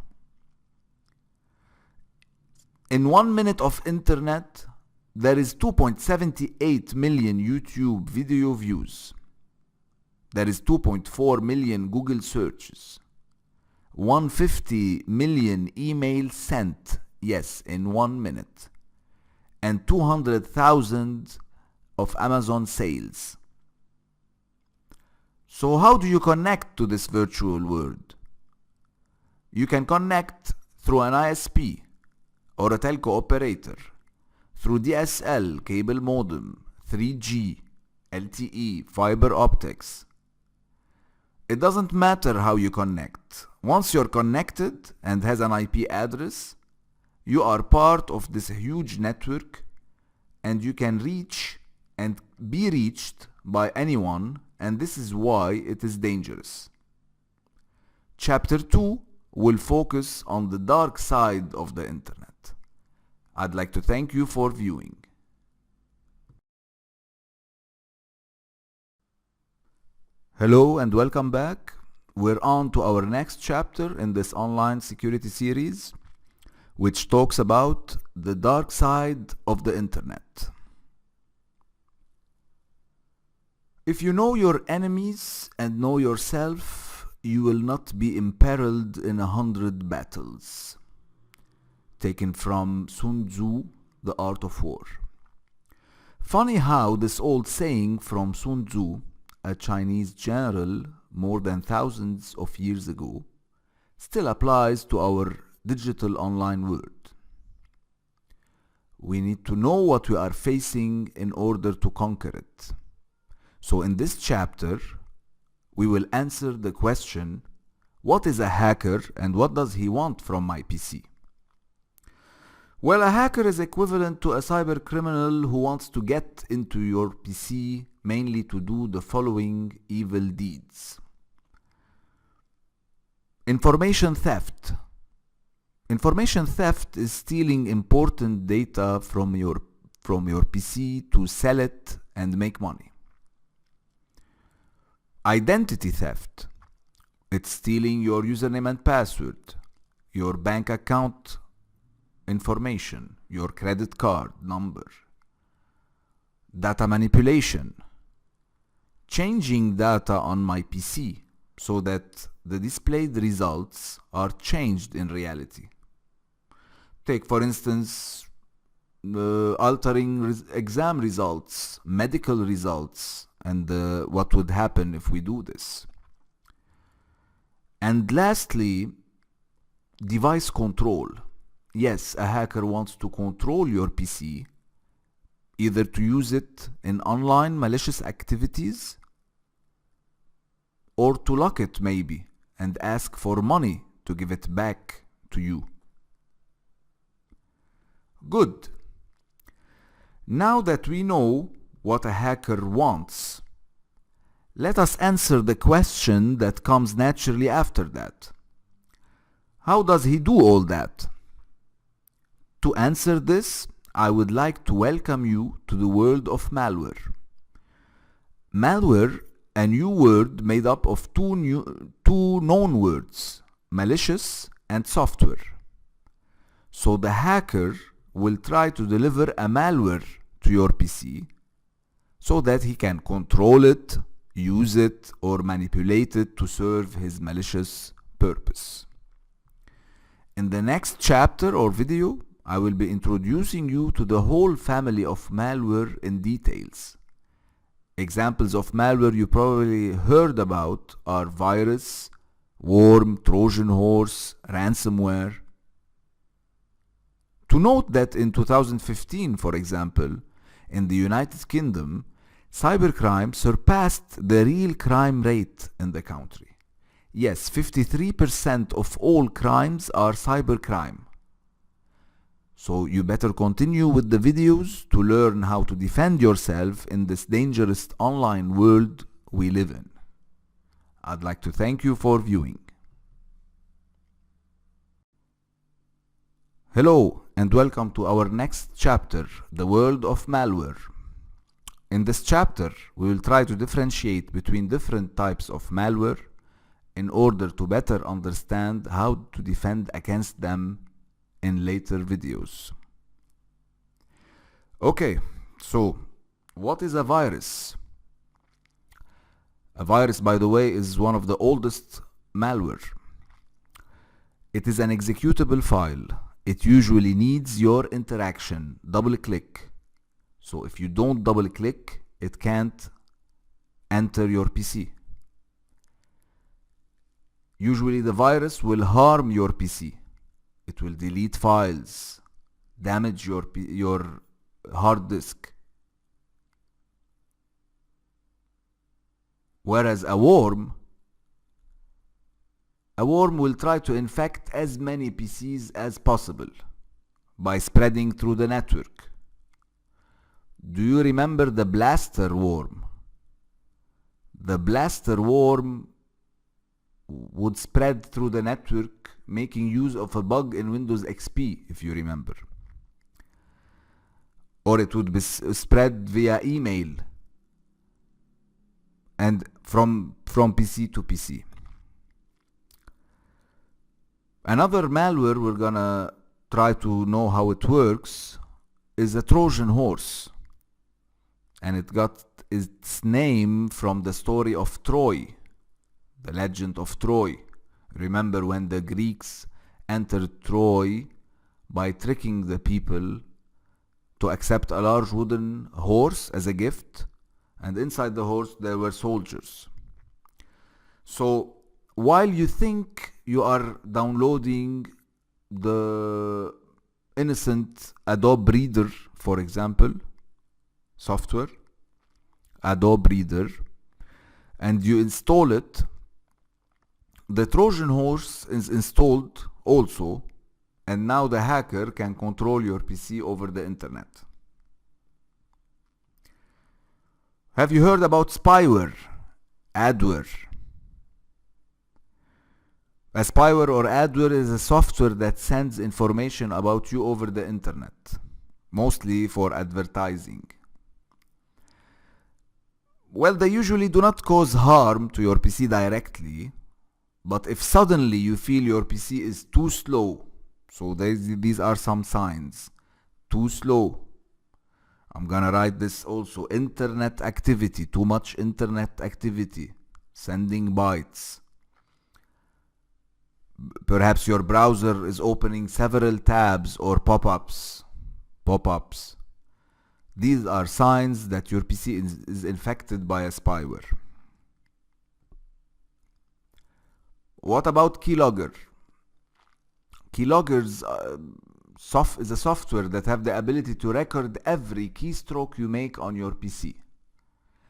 In 1 minute of internet, there is 2.78 million YouTube video views. There is 2.4 million Google searches. 150 million emails sent, yes, in 1 minute. And 200,000 of Amazon sales. So how do you connect to this virtual world? You can connect through an ISP or a telco operator, through DSL, cable modem, 3G, LTE, fiber optics. It doesn't matter how you connect. Once you're connected and has an IP address, you are part of this huge network, and you can reach and be reached by anyone, and this is why it is dangerous. Chapter 2 will focus on the dark side of the internet. I'd like to thank you for viewing. Hello and welcome back. We're on to our next chapter in this online security series, which talks about the dark side of the internet. If you know your enemies and know yourself, you will not be imperiled in 100 battles. Taken from Sun Tzu, The Art of War. Funny how this old saying from Sun Tzu, a Chinese general more than thousands of years ago, still applies to our digital online world. We need to know what we are facing in order to conquer it. So in this chapter, we will answer the question, what is a hacker and what does he want from my PC? Well, a hacker is equivalent to a cyber criminal who wants to get into your PC mainly to do the following evil deeds. Information theft. Information theft is stealing important data from your PC to sell it and make money. Identity theft. It's stealing your username and password, your bank account information, your credit card number. Data manipulation. Changing data on my PC so that the displayed results are changed in reality. Take for instance, altering exam results, medical results, and what would happen if we do this. And lastly, device control. Yes, a hacker wants to control your PC, either to use it in online malicious activities or to lock it maybe and ask for money to give it back to you. Good. Now that we know what a hacker wants, let us answer the question that comes naturally after that. How does he do all that? To answer this, I would like to welcome you to the world of malware. Malware, a new word made up of two known words, malicious and software. So the hacker will try to deliver a malware to your PC so that he can control it, use it, or manipulate it to serve his malicious purpose. In the next chapter or video, I will be introducing you to the whole family of malware in details. Examples of malware you probably heard about are virus, worm, Trojan horse, ransomware. To note that in 2015, for example, in the United Kingdom, cybercrime surpassed the real crime rate in the country. Yes, 53% of all crimes are cybercrime. So you better continue with the videos to learn how to defend yourself in this dangerous online world we live in. I'd like to thank you for viewing. Hello and welcome to our next chapter, the world of malware. In this chapter, we will try to differentiate between different types of malware in order to better understand how to defend against them in later videos. Okay, so what is a virus? A virus, by the way, is one of the oldest malware. It is an executable file. It usually needs your interaction, double click. So if you don't double click, it can't enter your PC. Usually the virus will harm your PC. It will delete files, damage your hard disk. Whereas a worm will try to infect as many PCs as possible by spreading through the network. Do you remember the blaster worm? The blaster worm would spread through the network, making use of a bug in Windows XP, if you remember. Or it would be spread via email and from PC to PC. Another malware we're gonna try to know how it works is a Trojan horse. And it got its name from the story of Troy, the legend of Troy. Remember when the Greeks entered Troy by tricking the people to accept a large wooden horse as a gift, and inside the horse there were soldiers. So while you think you are downloading the innocent Adobe Reader, for example, software, Adobe Reader, and you install it, the Trojan horse is installed also, and now the hacker can control your PC over the internet. Have you heard about spyware, adware? A spyware or adware is a software that sends information about you over the internet, mostly for advertising. Well, they usually do not cause harm to your PC directly, but if suddenly you feel your PC is too slow, so these are some signs. Too slow. I'm gonna write this also. Internet activity, too much internet activity, sending bytes. Perhaps your browser is opening several tabs or pop-ups. These are signs that your PC is infected by a spyware. What about keylogger? Keyloggers is a software that have the ability to record every keystroke you make on your PC.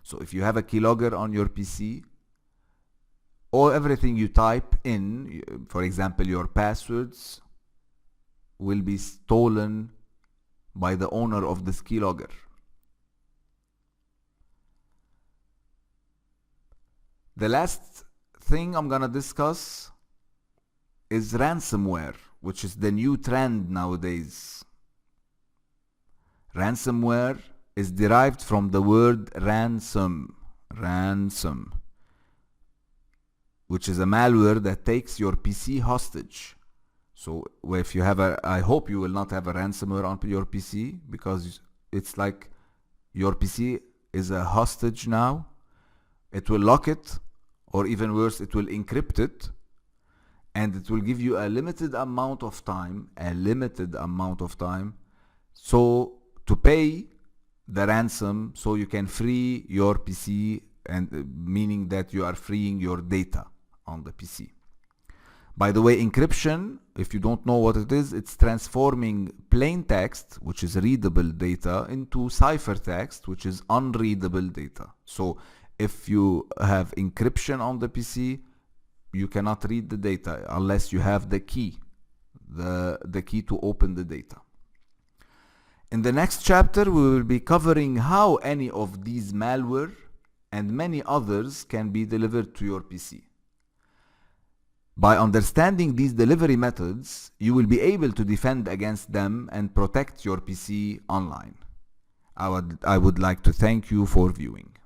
So if you have a keylogger on your PC, or everything you type in, for example your passwords, will be stolen by the owner of this keylogger. The last thing I'm gonna discuss is ransomware, which is the new trend nowadays. Ransomware is derived from the word ransom, which is a malware that takes your PC hostage. So if you have I hope you will not have a ransomware on your PC, because it's like your PC is a hostage now. It will lock it, or even worse, it will encrypt it, and it will give you a limited amount of time, so to pay the ransom so you can free your PC, and meaning that you are freeing your data on the PC. By the way, encryption, if you don't know what it is, it's transforming plain text, which is readable data, into ciphertext, which is unreadable data. So if you have encryption on the PC, you cannot read the data unless you have the key, the key to open the data. In the next chapter, we will be covering how any of these malware and many others can be delivered to your PC. By understanding these delivery methods, you will be able to defend against them and protect your PC online. I would like to thank you for viewing.